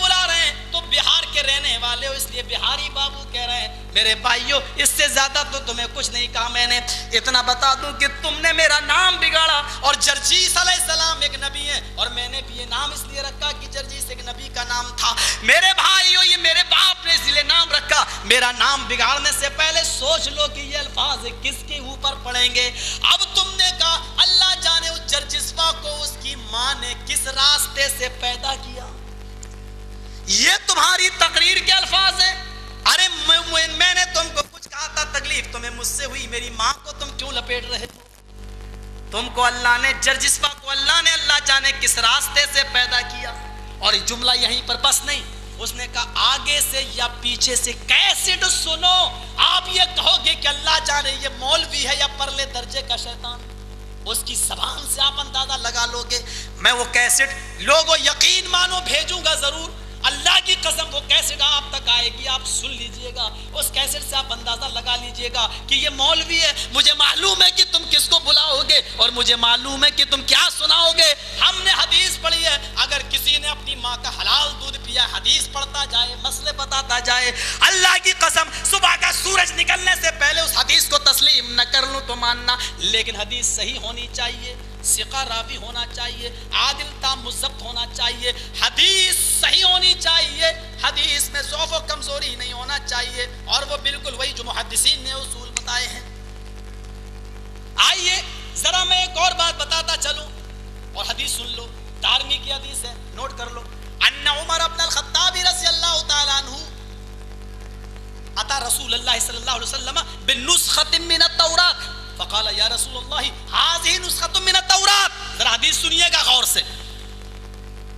بلا رہے ہیں تو بہار کے رہنے والے ہو اس لیے بہاری بابو کہہ رہے ہیں. میرے بھائیوں اس سے زیادہ تو تمہیں کچھ نہیں کہا میں نے. اتنا بتا دوں کہ تم نے میرا نام بگاڑا. اور جرجیس علیہ السلام ایک نبی ہے اور میں نے بھی یہ نام اس لیے رکھا کہ جرجیس ایک نبی کا نام تھا. میرے بھائیوں یہ میرے باپ نے اس لیے نام رکھا. میرا نام بگاڑنے سے پہلے سوچ لو کہ یہ الفاظ کس کے اوپر پڑیں گے. اب تم نے کہا اللہ جانے اس جرجسوا کو اس کی ماں نے کس راستے سے پیدا کیا. یہ تمہاری تقریر کے الفاظ ہیں. ارے میں نے تم کو کچھ کہا تھا تکلیف تمہیں مجھ سے ہوئی, میری ماں کو تم کیوں لپیٹ رہے ہو. تم کو اللہ نے جرجسوا کو اللہ جانے کس راستے سے پیدا کیا. اور یہ جملہ یہیں پر بس نہیں, اس نے کہا آگے سے یا پیچھے سے کیسٹ سنو. آپ یہ کہو گے کہ اللہ جانے یہ مولوی ہے یا پرلے درجے کا شیطان. اس کی زبان سے آپ اندازہ لگا لو گے. میں وہ کیسٹ لوگوں یقین مانو بھیجوں گا ضرور. اللہ کی قسم وہ کیسٹ آپ تک آئے گی, آپ سن لیجئے گا. اس کیسٹ سے آپ اندازہ لگا لیجئے گا کہ یہ مولوی ہے. مجھے معلوم ہے کہ تم کس کو بلاؤ گے اور مجھے معلوم ہے کہ تم کیا سناؤ گے. ہم نے حدیث پڑھی ہے, اگر کسی نے اپنی ماں کا حلال دودھ پیا حدیث پڑھتا جائے مسئلے بتاتا جائے, اللہ کی قسم صبح کا سورج نکلنے سے پہلے اس حدیث کو تسلیم نہ کر لوں تو ماننا. لیکن حدیث صحیح ہونی چاہیے, ثقہ راوی ہونا چاہیے, عادل تام مضبط ہونا چاہیے, حدیث صحیح ہونی چاہیے, حدیث میں ضعف و کمزوری نہیں ہونا چاہیے, اور وہ بالکل وہی جو محدثین نے اصول بتائے ہیں. آئیے ذرا میں ایک اور بات بتاتا چلوں اور حدیث سن لو. دارمی کی حدیث ہے, نوٹ کر لو. ان عمر بن الخطاب رضی اللہ تعالی عنہ اتا رسول اللہ صلی اللہ علیہ وسلم بالنسخة من التوراۃ فقال یا رسول اللہ هذه نسخة من التوراۃ. ذرا حدیث سنیے گا غور سے.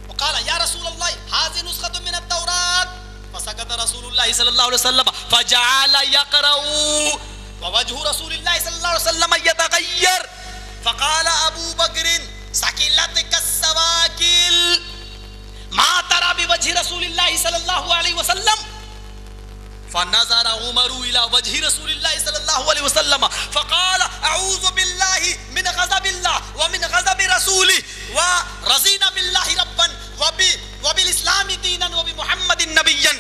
وقال یا رسول اللہ هذه نسخة من التوراۃ فسكت رسول اللہ صلی اللہ علیہ وسلم فجعل يقرأ ووجه رسول اللہ صلی اللہ علیہ وسلم يتغير فقال ابو بکر ثقلتك السواکل ما ترى بوجه رسول اللہ صلی اللہ علیہ وسلم. فنظر عمر الى وجه رسول الله صلى الله عليه وسلم فقال اعوذ بالله من غضب الله ومن غضب رسوله ورضينا بالله ربا وبالاسلام دينا وبمحمد نبيا.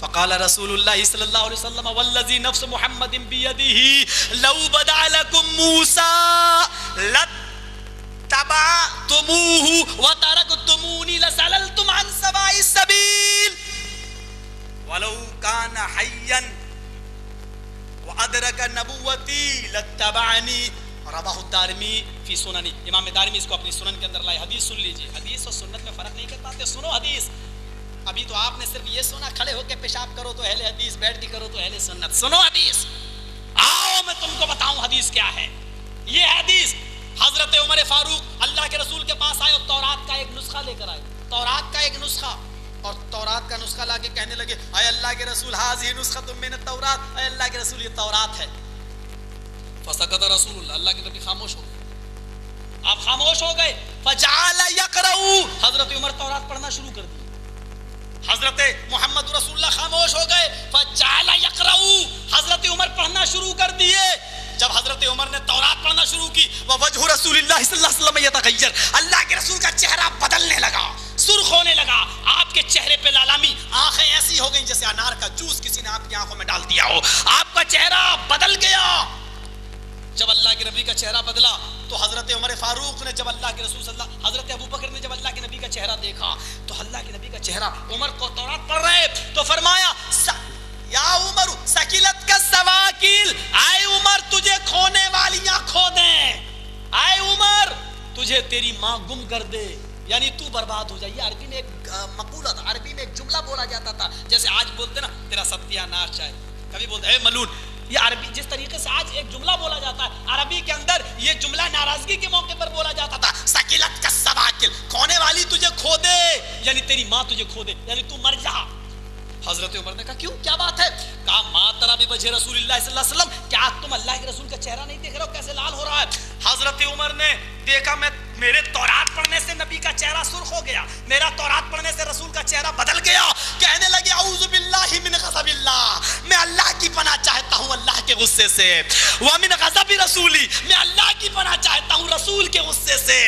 فقال رسول الله صلى الله عليه وسلم والذي نفس محمد بيده لو بدا لكم موسى لاتبعتموه وتركتموني لزللتم عن سواء السبيل ولو كان حيا وادرك نبوتي لاتبعني. رواه الدارمی فی سننی. امام دارمی اس کو اپنی سنن کے اندر لائے. حدیث سن لیجئے, حدیث اور سنت میں فرق نہیں کر پاتے. سنو حدیث. ابھی تو آپ نے صرف یہ سنا کھڑے ہو کے پیشاب کرو تو اہل حدیث, بیٹھ کے کرو تو اہل سنت. سنو حدیث. آؤ میں تم کو بتاؤں حدیث کیا ہے. یہ حدیث حضرت عمر فاروق اللہ کے رسول کے پاس آئے اور تورات کا ایک نسخہ لے کر آئے. تورات کا ایک نسخہ, اور تورات کا نسخہ لا کے کہنے لگے اے اللہ کے رسول هذه نسخة من التوراۃ, اے اللہ کے رسول یہ تورات ہے. فسکت رسول اللہ, اللہ کے نبی خاموش ہو گئے. آپ خاموش ہو گئے. فجعل يقرأ, حضرت عمر تورات پڑھنا شروع کر دی. حضرت محمد رسول اللہ خاموش ہو گئے. فجعل يقرأ, حضرت عمر پڑھنا شروع کر دیے. جب حضرت عمر نے تورات پڑھنا شروع کی وجہ رسول اللہ صلی اللہ علیہ وسلم یتغیر, اللہ کے رسول کا چہرہ بدلنے لگا, سرخ ہونے لگا. آپ کے چہرے پہ لالامی, آنکھیں ایسی ہو گئیں جیسے انار کا جوس کسی نے آپ کی آنکھوں میں ڈال دیا ہو. آپ کا چہرہ بدل گیا. جب اللہ کے نبی کا چہرہ بدلا تو حضرت عمر فاروق نے, جب اللہ کے رسول صلی اللہ, حضرت ابو بکر نے جب اللہ کے نبی کا چہرہ دیکھا تو اللہ کے نبی کا چہرہ, عمر کو تورات پڑھ رہے تو فرمایا یا عمر ثقلت کا سواکل, اے عمر تجھے کھونے والیاں کھو دیں, اے عمر تجھے تیری ماں گم کر دے, یعنی تو برباد ہو جائے. یہ عربی میں ایک مقولہ تھا, عربی میں ایک جملہ بولا جاتا تھا جیسے آج بولتے نا تیرا ستیہ ناش جائے, کبھی بولتے اے ملون. یہ عربی جس طریقے سے آج ایک جملہ بولا جاتا ہے, عربی کے اندر یہ جملہ ناراضگی کے موقع پر بولا جاتا تھا. ثقلت کا سواکل, کھونے والی تجھے کھو دے, یعنی تیری ماں تجھے کھو دے, یعنی تو مر جا. حضرت عمر نے کہا کیوں, کیا بات ہے؟ کہا ما ترى بوجه رسول اللہ صلی اللہ علیہ وسلم, کیا تم اللہ کے رسول کا چہرہ نہیں دیکھ رہے ہو کیسے لال ہو رہا ہے؟ حضرت عمر نے دیکھا میں میرے تورات پڑھنے سے نبی کا چہرہ سرخ ہو گیا, میرا تورات پڑھنے سے رسول کا چہرہ بدل گیا. کہنے لگے اعوذ باللہ من غضب اللہ, میں اللہ کی پناہ چاہتا ہوں اللہ کے غصے سے. ومن غضب رسولی, میں اللہ کی پناہ چاہتا ہوں رسول کے غصے سے.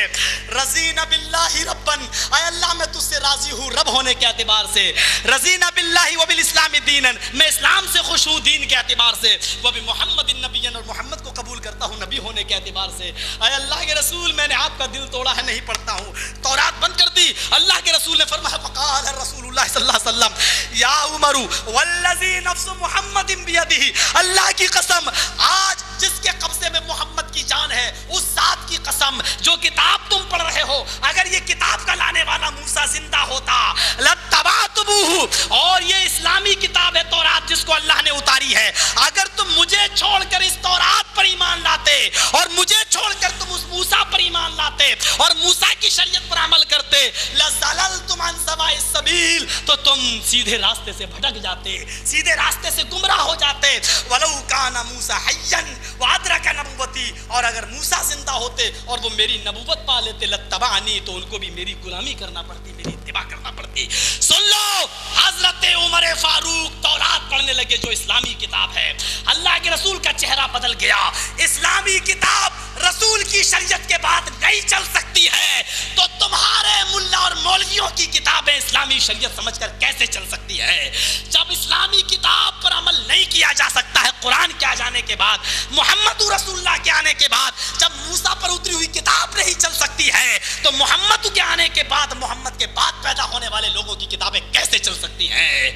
رضینا باللہ ربن، اے اللہ میں تجھ سے راضی ہوں رب ہونے کے اعتبار سے. رضینا باللہ وبالاسلام دینا، میں اسلام سے خوش ہوں دین کے اعتبار سے. وبمحمد النبی، اور محمد کو قبول کرتا ہوں نبی ہونے کے اعتبار سے. اے اللہ کے رسول میں نے آپ کا دل توڑا ہے نہیں پڑھتا ہوں. تورات بند کر دی. اللہ کے رسول نے فرمایا فقال رسول اللہ صلی اللہ علیہ وسلم یا عمر والذی نفس محمد بیدہ، اللہ کی قسم آج جس کے قبضے میں محمد کی جان ہے اس ذات کی قسم جو کتاب تم پڑھ رہے ہو، اگر یہ کتاب کا لانے والا موسیٰ زندہ ہوتا لتبعتموہ، اور یہ اسلامی کتاب ہے تورات جس کو اللہ نے اتاری ہے، اگر تم مجھے چھوڑ کر اس تورات پر ایمان لاتے اور مجھے چھوڑ کر تم اس موسیٰ پر ایمان لاتے اور موسیٰ کی شریعت پر عمل کرتے لزللتم عن سواء السبیل، تو تم سیدھے راستے سے بھٹک جاتے، سیدھے راستے سے گمراہ ہو جاتے. ولو کان موسیٰ حیا وادرک نبوتی، اور اگر موسیٰ زندہ ہوتے اور وہ میری نبوت پا لیتے لتبعنی، تو ان کو بھی میری غلامی کرنا پڑتی، میری اتباع کرنا پڑتی. سن لو، حضرت عمر فاروق تورات پڑھنے لگے جو اسلامی کتاب ہے. اللہ کے رسول کا چہرہ بدل گیا. اسلامی کتاب رسول کی شریعت کے بعد نہیں چل سکتی ہے تو تمہارے ملا اور مولویوں کی کتابیں اسلامی شریعت سمجھ کر کیسے چل سکتی ہے؟ جب اسلامی کتاب پر عمل نہیں کیا جا سکتا ہے قرآن کے آ جانے کے بعد، محمد رسول اللہ کے آنے کے بعد، جب موسیٰ پر اتری ہوئی کتاب نہیں چل سکتی ہے تو محمد کے آنے کے بعد، محمد کے بعد پیدا ہونے والے لوگوں کی کتابیں کیسے چل سکتی ہیں؟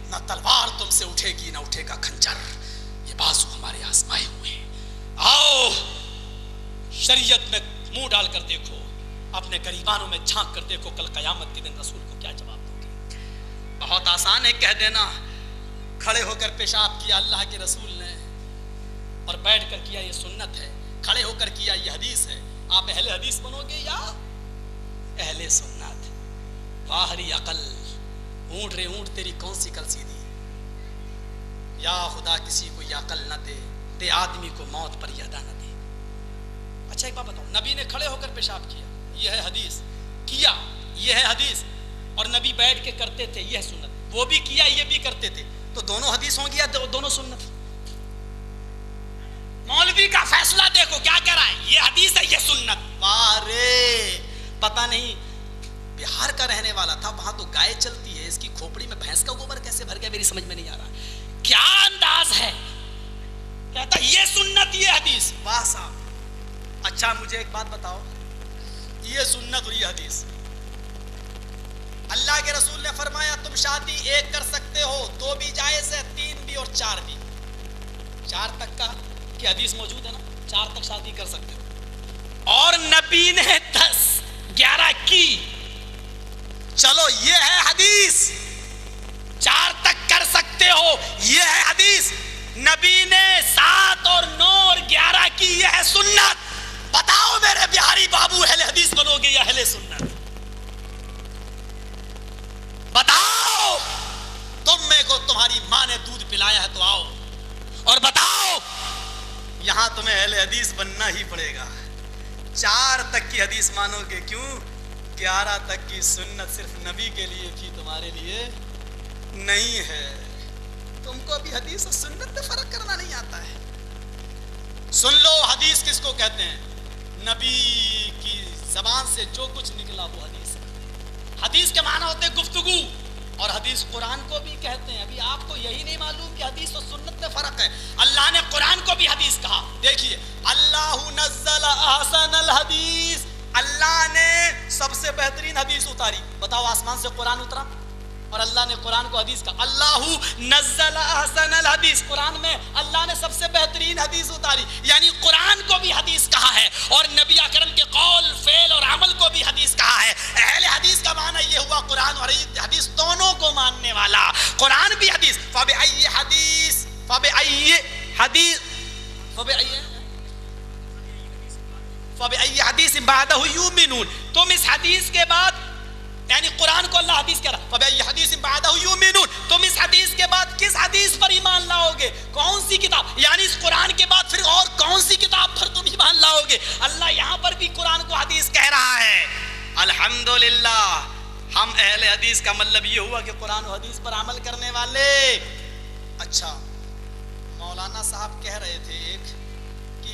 نہ تلوار تم سے اٹھے گی نہ اٹھے گا کھنجر، یہ بازو ہمارے آزمائے ہوئے ہیں. آؤ شریعت میں منہ ڈال کر دیکھو، اپنے گریبانوں میں جھانک کر دیکھو، کل قیامت کے دن رسول کو کیا جواب دو گے. بہت آسان ہے کہہ دینا، کھڑے ہو کر پیشاب کیا اللہ کے رسول نے اور بیٹھ کر کیا یہ سنت ہے، کھڑے ہو کر کیا یہ حدیث ہے. آپ اہل حدیث بنو گے یا اہل سنت؟ واہری عقل، اونٹ رے اونٹ تیری کون سی کل سیدھی، یا خدا کسی کو یہ عقل نہ دے، دے آدمی کو موت پر یادا نہ دے. اچھا ایک بات بتاؤ، نبی نے کھڑے ہو کر پیشاب کیا، یہ ہے حدیث، کیا یہ ہے حدیث، اور نبی بیٹھ کے کرتے تھے یہ ہے سنت، وہ بھی کیا یہ بھی کرتے تھے، تو دونوں حدیث ہوں گی یا دونوں سنت؟ مولوی کا فیصلہ دیکھو کیا کہہ رہا ہے، یہ حدیث ہے یہ سنت. وارے پتہ نہیں بہار کا رہنے والا تھا، وہاں تو گائے چلتی ہے، اس کی کھوپڑی میں بھینس کا گوبر کیسے بھر گیا میری سمجھ میں نہیں آ رہا. کیا انداز ہے، کہتا یہ سنت یہ حدیث. واہ صاحب. اچھا مجھے ایک بات بتاؤ، یہ سنت اور یہ حدیث، اللہ کے رسول نے فرمایا تم شادی ایک کر سکتے ہو، دو بھی جائز ہے، تین بھی اور چار بھی. چار تک کا کہ حدیث موجود ہے نا، چار تک شادی کر سکتے ہو، اور نبی نے 10 11 کی. چلو یہ ہے حدیث، 4 تک کر سکتے ہو یہ ہے حدیث. نبی نے 7 اور 9 اور 11 کی، یہ ہے سنت. بتاؤ میرے بہاری بابو اہل حدیث بنو گے یا اہل سنت؟ بتاؤ. تم میں کو تمہاری ماں نے دودھ پلایا ہے تو آؤ اور بتاؤ. یہاں تمہیں اہل حدیث بننا ہی پڑے گا. 4 تک کی حدیث مانو گے کیوں؟ 11 تک کی سنت صرف نبی کے لیے تھی، تمہارے لیے نہیں ہے. تم کو ابھی حدیث اور سنت میں فرق کرنا نہیں آتا ہے. سن لو، حدیث کس کو کہتے ہیں؟ نبی کی زبان سے جو کچھ نکلا وہ حدیث ہے. حدیث کے معنی ہوتے ہیں گفتگو، اور حدیث قرآن کو بھی کہتے ہیں. ابھی آپ کو یہی نہیں معلوم کہ حدیث اور سنت میں فرق ہے. اللہ نے قرآن کو بھی حدیث کہا. دیکھیے، اللہ نزل احسن الحدیث، اللہ نے سب سے بہترین حدیث اتاری. بتاؤ آسمان سے قرآن اترا اور اللہ نے قرآن کو حدیث کہا. اللہ نزل احسن الحدیث، قرآن میں اللہ نے سب سے بہترین حدیث اتاری، یعنی قرآن کو بھی حدیث کہا ہے اور نبی اکرم کے قول فعل اور عمل کو بھی حدیث کہا ہے. اہل حدیث کا معنی یہ ہوا قرآن اور حدیث دونوں کو ماننے والا. قرآن بھی حدیث. فبأي حدیث فبأي حدیث فبأي حدیث بعدہ یؤمنون. تم اس حدیث کے بعد، یعنی قرآن کو اللہ حدیث کہہ رہا، فبأي حدیث بعدہ یؤمنون. تم اس حدیث کے بعد کس حدیث پر ایمان لاؤ گے؟ کون سی کتاب؟ یعنی اس قرآن کے بعد پھر اور کون سی کتاب پر تم ایمان لاؤ گے؟ اللہ یہاں پر بھی قرآن کو حدیث کہہ رہا ہے. الحمدللہ، ہم اہل حدیث کا مطلب یہ ہوا کہ قرآن و حدیث پر عمل کرنے والے. اچھا، مولانا صاحب کہہ رہے تھے ایک کہ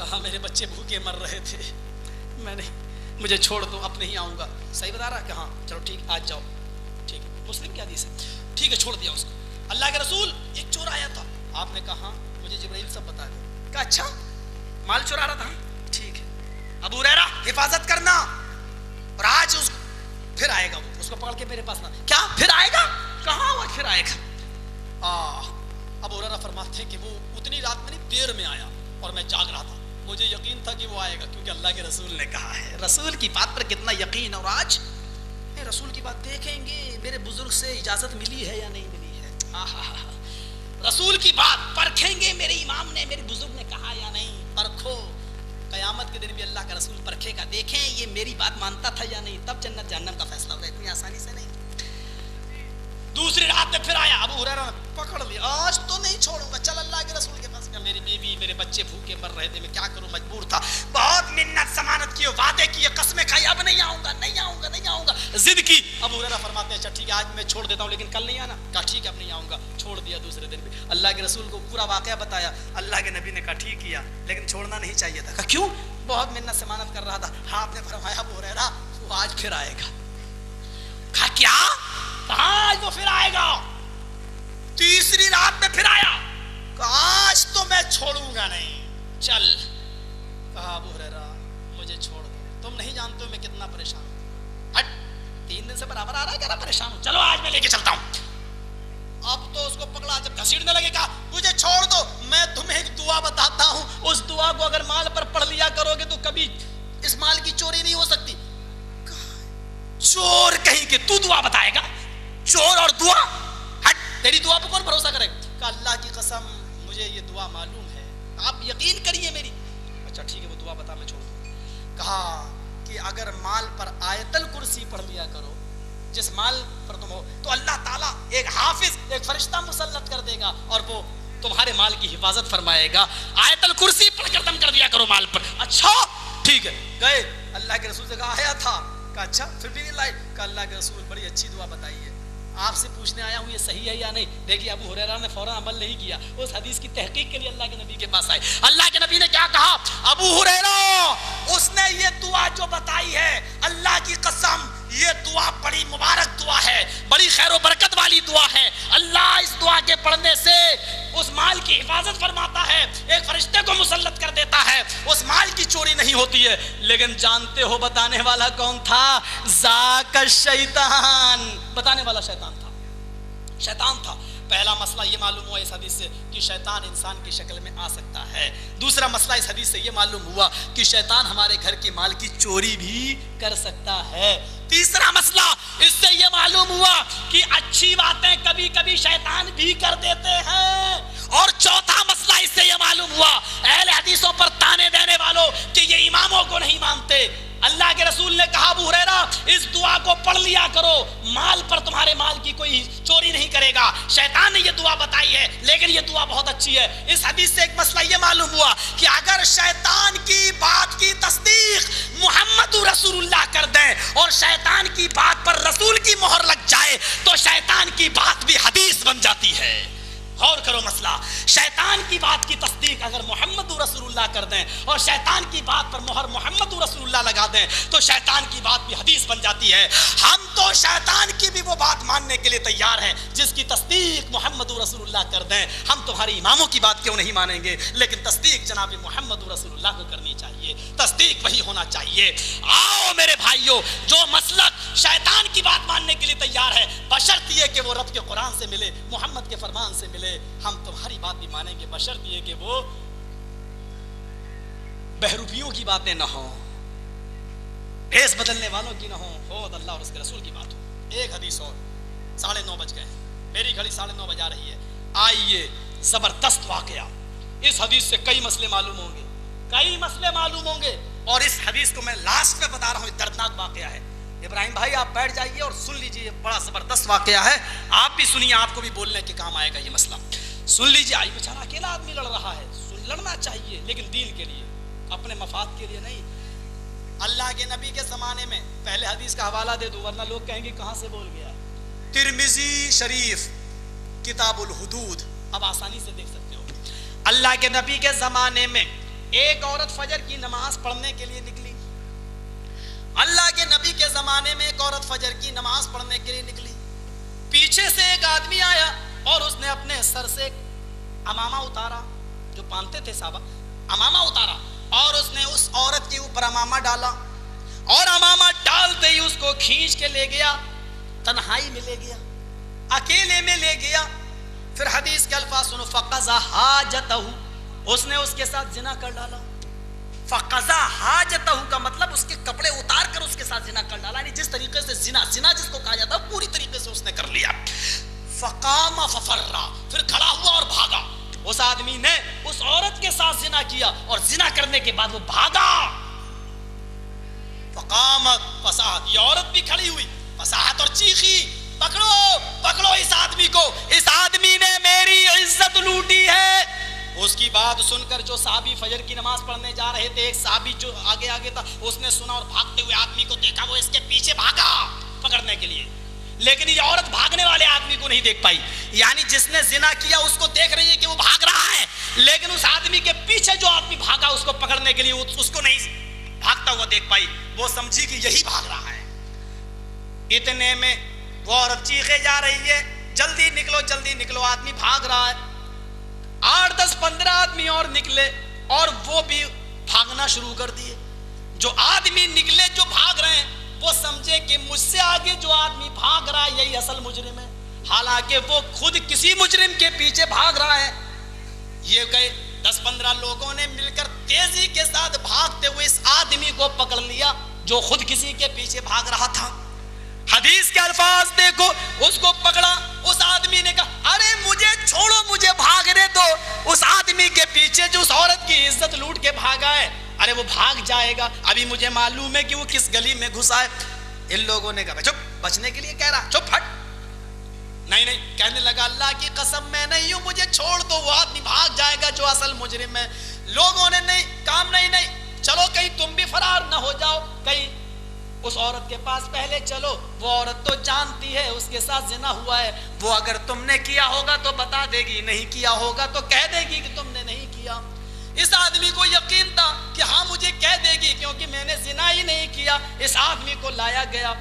کہا میرے بچے بھوکے مر رہے تھے, میں نے, مجھے چھوڑ دو, اب نہیں آؤں گا. صحیح بتا رہا کہ ہاں چلو ٹھیک آج جاؤ, ٹھیک ہے, مسلم کی حدیث ہے, ٹھیک ہے چھوڑ دیا اس کو. اللہ کے رسول ایک چور آیا تھا, آپ نے کہا مجھے جبرائیل سب بتا دیا. کہا اچھا مال چورا رہا تھا, ٹھیک ہے, ابو ہریرہ حفاظت کرنا, اور آج اس پھر آئے گا, وہ اس کو پکڑ کے میرے پاس نہ. کیا پھر آئے گا؟ کہاں وہ پھر آئے گا؟ ابو ہریرہ فرماتے ہیں کہ وہ اتنی رات میں نہیں دیر میں آیا اور میں جاگ رہا تھا, مجھے یقین تھا کہ وہ آئے گا کیونکہ اللہ کے رسول نے کہا ہے. رسول کی بات پر کتنا یقین. اور آج رسول کی بات دیکھیں گے میرے بزرگ سے اجازت ملی ہے یا نہیں ملی ہے. رسول کی بات پرکھیں گے میرے امام نے, میرے بزرگ نے کہا یا نہیں. پرکھو, قیامت کے دن بھی اللہ کا رسول پرکھے گا, دیکھیں یہ میری بات مانتا تھا یا نہیں, تب جنت جہنم کا فیصلہ ہوگا, اتنی آسانی سے نہیں. دوسری رات میں پھر آیا, ابو ہریرہ نے پکڑ لیا, آج تو نہیں چھوڑوں گا, چل اللہ کے رسول کے پاس. میری بیوی میرے بچے بھوکے مر رہے تھے, میں کیا کروں, مجبور تھا, بہت منت ضمانت کی, وعدے کیے, قسمیں کھائی, اب نہیں آؤں گا, نہیں آؤں گا, نہیں آؤں گا, ضد کی. ابو ہریرہ فرماتے ہیں اچھا ٹھیک ہے آج میں چھوڑ دیتا ہوں لیکن کل نہیں آنا. کہا ٹھیک ہے اب نہیں آؤں گا, چھوڑ دیا. دوسرے دن بھی اللہ کے رسول کو پورا واقعہ بتایا. اللہ کے نبی نے کہا ٹھیک کیا لیکن چھوڑنا نہیں چاہیے تھا. کہا کیوں؟ بہت منت ضمانت کر رہا تھا. ہاں آپ نے فرمایا ابو ہریرہ وہ آج پھر آئے گا. کہا کیا؟ کہاں آج وہ پھر آئے گا. تیسری رات میں پھر آیا, آج تو میں چھوڑوں گا نہیں, چل. کہا ابو ہریرہ مجھے چھوڑ دو, تم نہیں جانتے میں کتنا پریشان ہوں. ہٹ, 3 دن سے برابر آ رہا ہے, کہہ رہا پریشان ہوں, چلو آج میں لے کے چلتا ہوں. اب تو اس کو پکڑا, جب گھسیٹنے لگے کہا مجھے چھوڑ دو, میں تمہیں ایک دعا بتاتا ہوں, اس دعا کو اگر مال پر پڑھ لیا کرو گے تو کبھی اس مال کی چوری نہیں ہو سکتی. چور کہیں کہ تو دعا بتائے گا, چور اور دعا, ہٹ, تیری دعا پہ کون بھروسہ کرے. کہا اللہ کی قسم مجھے یہ دعا معلوم ہے, آپ یقین کریے میری. اچھا ٹھیک ہے وہ دعا بتا, میں چھوڑ دوں. کہا کہ اگر مال پر آیت الکرسی پڑھ لیا کرو, جس مال پر تم ہو, تو اللہ تعالیٰ ایک حافظ, ایک فرشتہ مسلط کر دے گا اور وہ تمہارے مال کی حفاظت فرمائے گا. آیت الکرسی پڑھ کر دم کر دیا کرو مال پر. اچھا ٹھیک ہے, گئے. اللہ کے رسول سے کہا آیا تھا. کہا اچھا پھر بھی نہیں لائے. کہا اللہ کے رسول بڑی اچھی دعا بتائی ہے, آپ سے پوچھنے آیا ہوں یہ صحیح ہے یا نہیں. دیکھیے ابو ہریرہ نے فوراً عمل نہیں کیا, اس حدیث کی تحقیق کے لیے اللہ کے نبی کے پاس آئے. اللہ کے نبی نے کیا کہا, ابو ہریرہ اس نے یہ دعا جو بتائی ہے, اللہ کی قسم یہ دعا بڑی مبارک دعا ہے, بڑی خیر و برکت والی دعا ہے. اللہ اس دعا کے پڑھنے سے اس مال کی حفاظت فرماتا ہے, ایک فرشتے کو مسلط کر دیتا ہے, اس مال کی چوری نہیں ہوتی ہے. لیکن جانتے ہو بتانے والا کون تھا؟ ذاک الشیطان, بتانے والا شیطان تھا, شیطان تھا. پہلا مسئلہ یہ معلوم ہوا اس حدیث سے کہ شیطان انسان کی شکل میں آ سکتا ہے. دوسرا مسئلہ اس حدیث سے یہ معلوم ہوا کہ شیطان ہمارے گھر کے مال کی چوری بھی کر سکتا ہے. تیسرا مسئلہ اس سے یہ معلوم ہوا کہ اچھی باتیں کبھی کبھی شیطان بھی کر دیتے ہیں. اور چوتھا مسئلہ اس سے یہ معلوم ہوا اہل حدیثوں پر تانے دینے والوں کہ یہ اماموں کو نہیں مانتے. اللہ کے رسول نے کہا ابو ہریرہ اس دعا کو پڑھ لیا کرو, مال پر تمہارے مال کی کوئی چوری نہیں کرے گا. شیطان نے یہ دعا بتائی ہے لیکن یہ دعا بہت اچھی ہے. اس حدیث سے ایک مسئلہ یہ معلوم ہوا کہ اگر شیطان کی بات کی تصدیق محمد رسول اللہ کر دیں اور شیطان کی بات پر رسول کی مہر لگ جائے تو شیطان کی بات بھی حدیث بن جاتی ہے. غور کرو مسئلہ, شیطان کی بات کی تصدیق اگر محمد رسول اللہ کر دیں اور شیطان کی بات پر مہر محمد رسول اللہ لگا دیں تو شیطان کی بات بھی حدیث بن جاتی ہے. ہم تو شیطان کی بھی وہ بات ماننے کے لیے تیار ہیں جس کی تصدیق محمد رسول اللہ کر دیں. ہم تمہاری اماموں کی بات کیوں نہیں مانیں گے, لیکن تصدیق جناب محمد رسول اللہ کو کرنی چاہیے, تصدیق وہی ہونا چاہیے. آؤ میرے بھائیوں, جو مسلک شیطان کی بات ماننے کے لیے تیار ہے بشرط یہ کہ وہ رب کے قرآن سے ملے, محمد کے فرمان سے ملے, ہم تمہاری بات بھی مانیں گے بشرط یہ کہ وہ بہروپیوں کی باتیں نہ ہوں, بھیس بدلنے والوں کی نہ ہوں, خود اللہ اور اس کے رسول کی بات ہو. ایک حدیث اور, 9:30 بج گئے, میری گھڑی 9:30 بجا رہی ہے. آئیے زبردست واقعہ, اس حدیث سے کئی مسئلے معلوم ہوں گے, کئی مسئلے معلوم ہوں گے. اور اس حدیث کو میں لاسٹ میں بتا رہا ہوں, دردناک واقعہ ہے. ابراہیم بھائی آپ بیٹھ جائیے اور سن لیجیے, بڑا زبردست واقعہ ہے, آپ بھی سنیے, آپ کو بھی بولنے کے کام آئے گا یہ مسئلہ. سن لیجیے. آئی بیچارہ اکیلا آدمی لڑ رہا ہے, لڑنا چاہیے لیکن دین کے لیے, اپنے مفاد کے لیے نہیں. اللہ کے نبی کے زمانے میں, پہلے حدیث کا حوالہ دے دوں ورنہ لوگ کہیں گے کہاں سے بول گیا, ترمذی شریف کتاب الحدود, اب آسانی سے دیکھ سکتے ہو. اللہ کے نبی کے زمانے میں ایک عورت فجر کی نماز پڑھنے کے لیے نکلی. اللہ کے نبی کے زمانے میں ایک عورت فجر کی نماز پڑھنے کے لیے نکلی. پیچھے سے ایک آدمی آیا اور اس نے اپنے سر سے امامہ اتارا, جو پہنتے تھے صحابہ, امامہ اتارا اور اس نے اس عورت کے اوپر امامہ ڈالا, اور امامہ ڈالتے ہی اس کو کھینچ کے لے گیا, تنہائی میں لے گیا, اکیلے میں لے گیا. پھر حدیث کے الفاظ سنو, فقضا حاجتہ, اس نے اس کے ساتھ زنا کر ڈالا. فقضا حاجتہ کا مطلب اس کے کپڑے اتار کر اس کے ساتھ زنا کر ڈالا, یعنی جس طریقے سے زنا جس کو کہا جاتا ہے پوری طریقے سے اس نے کر لیا. فقام ففرا, پھر کھڑا ہوا اور بھاگا. اس آدمی نے اس عورت کے ساتھ زنا کیا اور زنا کرنے کے بعد وہ بھاگا. فقامت فصاحت, یہ عورت بھی کھڑی ہوئی, فصاحت اور چیخی, پکڑو پکڑو اس آدمی کو, اس آدمی نے میری عزت لوٹی ہے. اس کی بات سن کر جو صحابی فجر کی نماز پڑھنے جا رہے تھے, ایک صحابی جو آگے آگے تھا, اس نے سنا اور بھاگتے ہوئے آدمی کو دیکھا, وہ اس کے پیچھے بھاگا پکڑنے کے لیے, لیکن یہ عورت بھاگنے والے آدمی کو نہیں دیکھ پائی. یعنی جس نے زنا کیا اس کو دیکھ رہی ہے کہ وہ بھاگ رہا ہے, لیکن اس آدمی کے پیچھے جو آدمی بھاگا اس کو پکڑنے کے لیے اس کو نہیں بھاگتا ہوا دیکھ پائی. وہ سمجھی کہ یہی بھاگ رہا ہے. اتنے میں وہ عورت چیخے جا رہی ہے, جلدی نکلو جلدی نکلو, آدمی بھاگ رہا ہے. 8 10 15 آدمی اور نکلے اور وہ بھی بھاگنا شروع کر دیے. جو آدمی نکلے جو بھاگ رہے ہیں وہ سمجھے کہ مجھ سے آگے جو آدمی بھاگ رہا ہے یہی اصل مجرم ہے, حالانکہ وہ خود کسی مجرم کے پیچھے بھاگ رہا ہے. یہ گئے 10 15 لوگوں نے مل کر تیزی کے ساتھ بھاگتے ہوئے اس آدمی کو پکڑ لیا جو خود کسی کے پیچھے بھاگ رہا تھا. حدیث کے الفاظ دیکھو, اس کو پکڑا, اس آدمی نے کہا ارے مجھے چھوڑو, مجھے بھاگنے دو. اس آدمی کے پیچھے جو اس عورت کی عزت لوٹ کے بھاگا ہے, ارے وہ بھاگ جائے گا, ابھی مجھے معلوم ہے کہ وہ کس گلی میں گھسا ہے. ان لوگوں نے کہا چپ, بچنے کے لیے کہہ رہا, چپ ہٹ. نہیں, کہنے لگا اللہ کی قسم میں نہیں ہوں, مجھے چھوڑ دو, وہ آدمی بھاگ جائے گا جو اصل مجرم ہے. لوگوں نے نہیں, کام نہیں, چلو کہیں تم بھی فرار نہ ہو جاؤ, کہیں اس عورت کے پاس پہلے چلو, وہ عورت تو جانتی ہے اس کے ساتھ زنا ہوا ہے, وہ اگر تم نے کیا ہوگا تو بتا دے گی, نہیں کیا ہوگا تو کہہ دے گی کہ تم نے نہیں کیا. اس آدمی کو یقین تھا کہ ہاں مجھے کہہ دے گی کیونکہ میں نے زنا ہی نہیں کیا. اس آدمی کو لایا گیا,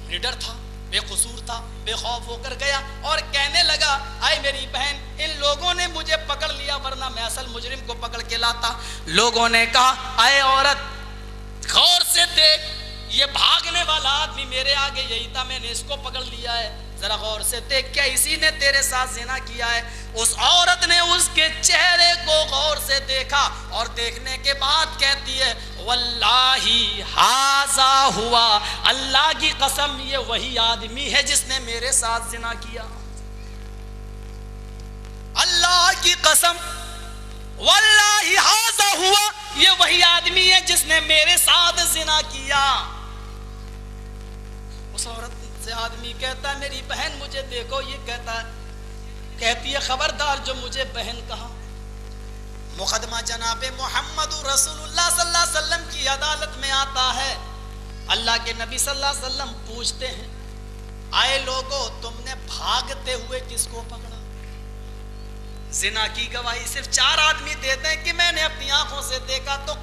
نڈر تھا, بے قصور تھا, بے خوف ہو کر گیا اور کہنے لگا آئے میری بہن, ان لوگوں نے مجھے پکڑ لیا ورنہ میں اصل مجرم کو پکڑ کے لاتا. لوگوں نے کہا آئے عورت غور سے دیکھ, یہ بھاگنے والا آدمی میرے آگے یہی تھا, میں نے اس کو پکڑ لیا ہے, ذرا غور سے دیکھ, کیا اسی نے تیرے ساتھ زنا کیا ہے؟ اس عورت نے اس کے چہرے کو غور سے دیکھا اور دیکھنے کے بعد کہتی ہے واللہ ھذا ہوا, اللہ کی قسم یہ وہی آدمی ہے جس نے میرے ساتھ زنا کیا. اللہ کی قسم, واللہ ھذا ہوا, یہ وہی آدمی ہے جس نے میرے ساتھ زنا کیا. اس عورت سے آدمی کہتا ہے میری بہن مجھے دیکھو, یہ کہتا ہے, کہتی ہے خبردار جو مجھے بہن کہا. مقدمہ جناب محمد رسول اللہ صلی اللہ علیہ وسلم کی عدالت میں آتا ہے. اللہ کے نبی صلی اللہ علیہ وسلم پوچھتے ہیں آئے لوگو تم نے بھاگتے ہوئے کس کو پکڑا؟ زنا کی گواہی صرف 4 آدمی دیتے ہیں کہ میں نے اپنی آنکھوں سے دیکھا, تو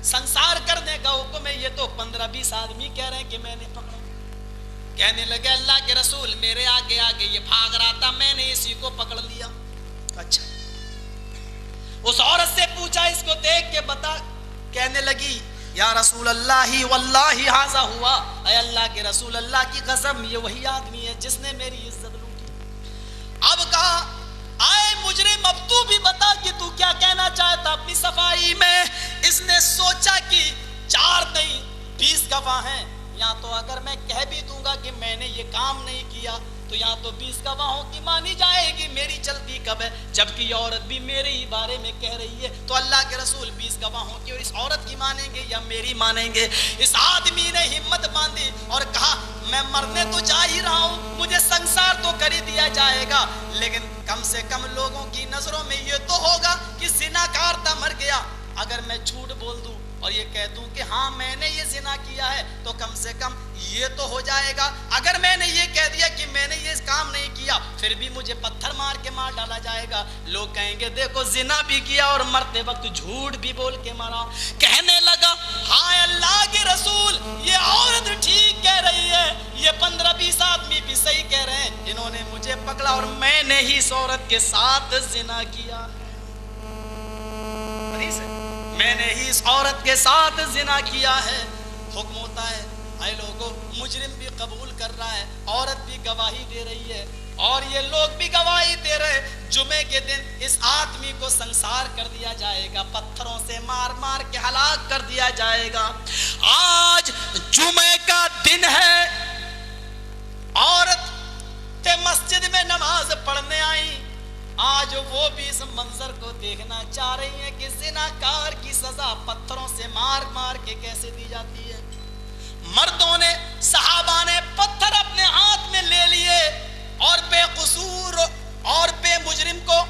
سنسار کرنے کا حکم ہے, یہ تو 15-20 آدمی کہہ رہے ہیں کہ میں نے پکڑا. کہنے لگے اللہ کے رسول میرے آگے آگے یہ بھاگ رہا تھا, میں نے اسی کو پکڑ لیا. اچھا, اس عورت سے پوچھا اس کو دیکھ کے بتا. کہنے لگی یا رسول اللہ واللہ ھذا ہوا, اے اللہ کے رسول اللہ کی قسم یہ وہی آدمی ہے جس نے میری عزت لوٹی. اب کہا آئے مجرم اب تو بھی بتا کہ تو کیا کہنا چاہتا اپنی صفائی میں. اس نے سوچا کہ 4 نہیں 20 گواہ ہیں, یا تو اگر میں کہہ بھی دوں گا کہ میں نے یہ کام نہیں کیا تو یا تو 20 گواہوں کی مانی جائے گی, میری چلتی کب ہے, جبکہ یہ عورت بھی میرے ہی بارے میں کہہ رہی ہے. تو اللہ کے رسول 20 گواہوں کی اور اس عورت کی مانیں گے یا میری مانیں گے؟ اس آدمی نے ہمت باندھی اور کہا میں مرنے تو جا ہی رہا ہوں, مجھے سنسار تو کر ہی دیا جائے گا, لیکن کم سے کم لوگوں کی نظروں میں یہ تو ہوگا کہ زناکار تھا مر گیا. اگر میں جھوٹ بول دوں اور یہ کہہ دوں کہ ہاں میں نے یہ زنا کیا ہے تو کم سے کم یہ تو ہو جائے گا. اگر میں نے یہ کہہ دیا کہ میں نے یہ کام نہیں کیا پھر بھی مجھے پتھر مار کے مار ڈالا جائے گا. لوگ کہیں گے دیکھو زنا بھی کیا اور مرتے وقت جھوٹ بھی بول کے مرا. کہنے لگا ہاں اللہ کے رسول یہ عورت ٹھیک کہہ رہی ہے, یہ 15-20 آدمی بھی صحیح کہہ رہے ہیں, انہوں نے مجھے پکڑا اور میں نے ہی اس عورت کے ساتھ زنا کیا ہے. میں نے ہی اس عورت کے ساتھ زنا کیا ہے. حکم ہوتا ہے اے لوگوں, مجرم بھی قبول کر رہا ہے, عورت بھی گواہی دے رہی ہے اور یہ لوگ بھی گواہی دے رہے. جمعے کے دن اس آدمی کو سنسار کر دیا جائے گا, پتھروں سے مار مار کے ہلاک کر دیا جائے گا. آج جمعے کا دن ہے, عورت مسجد میں نماز پڑھنے آئی, آج وہ بھی اس منظر کو دیکھنا چاہ رہی ہیں کہ زناکار کی سزا پتھروں سے مار مار کے کیسے دی جاتی ہے. مردوں نے, صحابہ نے پتھر اپنے ہاتھ میں لے لیے اور بے قصور اور بے مجرم کو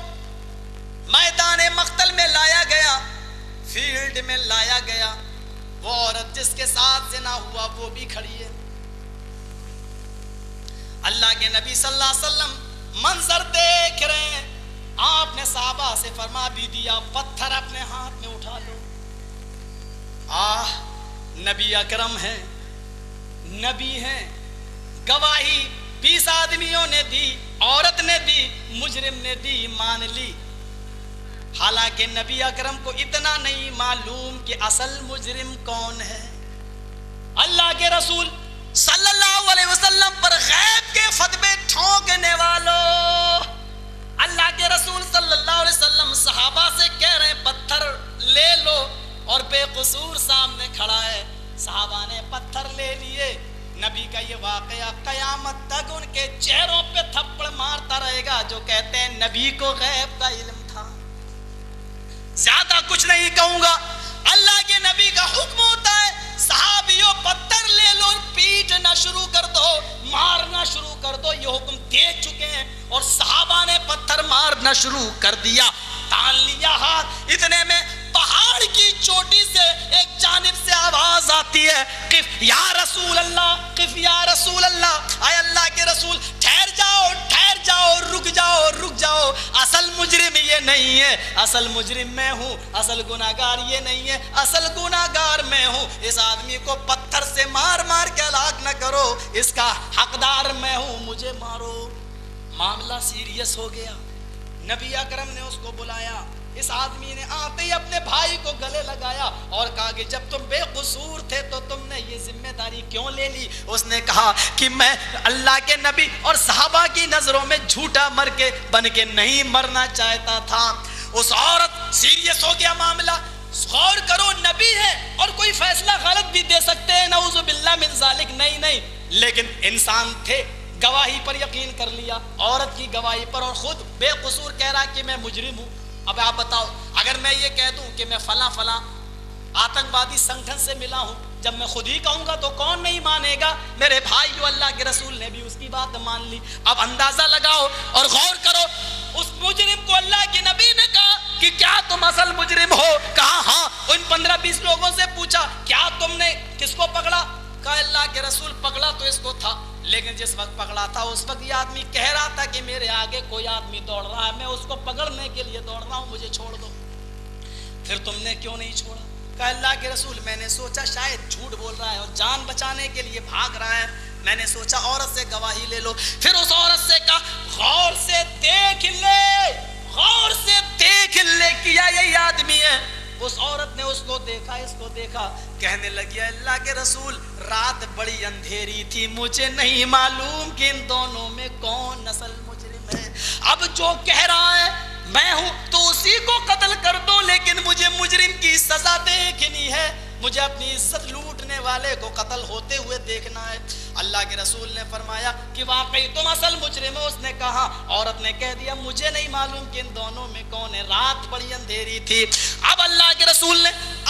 میدان مقتل میں لایا گیا, فیلڈ میں لایا گیا. وہ عورت جس کے ساتھ زنا ہوا وہ بھی کھڑی ہے. اللہ کے نبی صلی اللہ علیہ وسلم منظر دیکھ رہے ہیں. آپ نے صحابہ سے فرما بھی دیا پتھر اپنے ہاتھ میں اٹھا لو. نبی اکرم ہیں, نبی ہیں, گواہی 20 آدمیوں نے دی, عورت نے دی, مجرم نے دی, مان لی. حالانکہ نبی اکرم کو اتنا نہیں معلوم کہ اصل مجرم کون ہے. اللہ کے رسول صلی اللہ علیہ وسلم پر غیب کے فتوے ٹھونکنے والوں, اللہ کے رسول صلی اللہ علیہ وسلم صحابہ سے کہہ رہے ہیں پتھر لے لو, اور بے قصور سامنے کھڑا ہے. صحابہ نے پتھر لے لیے. نبی کا یہ واقعہ قیامت تک ان کے چہروں پہ تھپڑ مارتا رہے گا جو کہتے ہیں نبی کو غیب کا علم تھا. زیادہ کچھ نہیں کہوں گا. اللہ کے نبی کا حکم ہوتا ہے صحابیوں پتھر لے لو, پیٹنا شروع کر دو, مارنا شروع کر دو. یہ حکم دے چکے ہیں اور صحابہ نے پتھر مارنا شروع کر دیا. تان لیا ہاتھ, اتنے میں پہاڑ کی چوٹی سے ایک جانب سے آواز آتی ہے قف یا رسول اللہ, قف یا رسول اللہ, اے اللہ کے رسول ٹھہر جاؤ, ٹھہر جاؤ, رک جاؤ, رک جاؤ. اصل مجرم یہ نہیں ہے, اصل مجرم میں ہوں, اصل گناہگار یہ نہیں ہے, اصل گناہگار میں ہوں. اس آدمی کو پتھر سے مار مار کے ہلاک نہ کرو, اس کا حقدار میں ہوں, مجھے مارو. معاملہ سیریس ہو گیا. نبی اکرم نے اس کو بلایا. اس آدمی نے آتے ہی اپنے بھائی کو گلے لگایا اور کہا کہ جب تم بے قصور تھے تو تم نے یہ ذمہ داری کیوں لے لی؟ اس نے کہا کہ میں اللہ کے نبی اور صحابہ کی نظروں میں جھوٹا مر کے بن کے نہیں مرنا چاہتا تھا. اس عورت سیریس ہو گیا معاملہ. غور کرو, نبی ہے اور کوئی فیصلہ غلط بھی دے سکتے ہیں, نعوذ باللہ من ذالک. نہیں, لیکن انسان تھے, گواہی پر یقین کر لیا, عورت کی گواہی پر, اور خود بے قصور کہہ رہا کہ میں مجرم ہوں. اب آپ بتاؤ, اگر میں یہ کہہ دوں کہ میں فلاں آتنکوادی سنگٹھن سے ملا ہوں, جب میں خود ہی کہوں گا تو کون نہیں مانے گا؟ میرے بھائی جو اللہ کے رسول نے بھی اس کی بات مان لی. اب اندازہ لگاؤ اور غور کرو, اس مجرم کو اللہ کے نبی نے کہا کہ کیا تم اصل مجرم ہو؟ کہا ہاں. ان 15-20 لوگوں سے پوچھا کیا تم نے کس کو پکڑا؟ کہا اللہ کے رسول پکڑا تو اس کو تھا, لیکن جس وقت پکڑا تھا اس وقت یہ آدمی کہہ رہا تھا کہ میرے آگے کوئی آدمی دوڑ رہا ہے, میں اس کو پکڑنے کے لیے دوڑ رہا ہوں, مجھے چھوڑ دو. پھر تم نے کیوں نہیں چھوڑا؟ کہا اللہ کے رسول میں نے سوچا شاید جھوٹ بول رہا ہے اور جان بچانے کے لیے بھاگ رہا ہے, میں نے سوچا عورت سے گواہی لے لو. پھر اس عورت سے کہا غور سے دیکھ لے, غور سے دیکھ لے کیا یہی آدمی ہے. اس عورت نے اس کو دیکھا, اس کو دیکھا, کہنے لگی اللہ کے رسول رات بڑی اندھیری تھی, مجھے نہیں معلوم کہ ان دونوں میں کون اصل مجرم ہے. اب جو کہہ رہا ہے میں ہوں تو اسی کو قتل کر دو, لیکن مجھے مجرم کی سزا دیکھنی ہے, مجھے اپنی عزت لوٹنے والے کو قتل ہوتے ہوئے دیکھنا ہے. اللہ کے رسول نے فرمایا کہ واقعی تم اصل مجرم ہو. اس نے کہا, عورت نے کہہ دیا مجھے نہیں معلوم کہ ان دونوں میں کون ہے, رات بڑی اندھیری تھی. اب اللہ کے رسول نے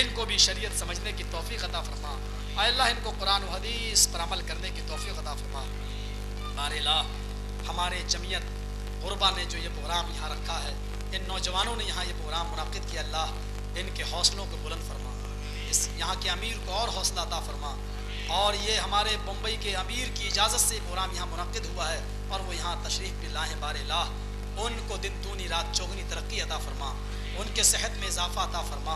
ان کو بھی شریعت سمجھنے کی توفیق عطا فرما، اے اللہ ان کو قرآن و حدیث پر عمل کرنے کی توفیق عطا فرما۔ بار الہ ہمارے جمعیت غربا نے جو یہ پروگرام یہاں رکھا ہے، ان نوجوانوں نے یہاں یہ پروگرام منعقد کیا، اللہ ان کے حوصلوں کو بلند فرما، اس یہاں کے امیر کو اور حوصلہ عطا فرما، اور یہ ہمارے بمبئی کے امیر کی اجازت سے پروگرام یہاں منعقد ہوا ہے اور وہ یہاں تشریف بھی لائے ہیں، بار الہ ان کو دن دونی رات چوگنی ترقی عطا فرما، ان کے صحت میں اضافہ عطا فرما،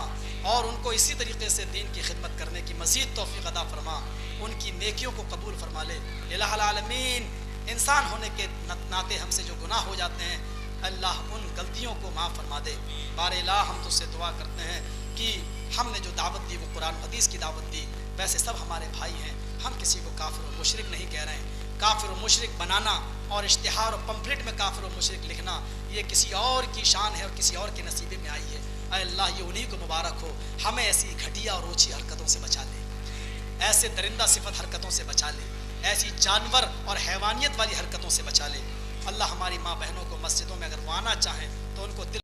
اور ان کو اسی طریقے سے دین کی خدمت کرنے کی مزید توفیق عطا فرما، ان کی نیکیوں کو قبول فرما لے۔ الہ العالمین انسان ہونے کے ناطے ہم سے جو گناہ ہو جاتے ہیں، اللہ ان غلطیوں کو معاف فرما دے۔ بار الہ ہم تجھ سے دعا کرتے ہیں کہ ہم نے جو دعوت دی وہ قرآن و حدیث کی دعوت دی، ویسے سب ہمارے بھائی ہیں، ہم کسی کو کافر و مشرک نہیں کہہ رہے ہیں۔ کافر و مشرک بنانا اور اشتہار و پمفلٹ میں کافر و مشرک لکھنا یہ کسی اور کی شان ہے اور کسی اور کے نصیبے میں آئی ہے۔ اے اللہ یہ انہی کو مبارک ہو، ہمیں ایسی گھٹیا اور اوچھی حرکتوں سے بچا لے، ایسے درندہ صفت حرکتوں سے بچا لے، ایسی جانور اور حیوانیت والی حرکتوں سے بچا لے۔ اللہ ہماری ماں بہنوں کو مسجدوں میں اگر وہ آنا چاہیں تو ان کو دل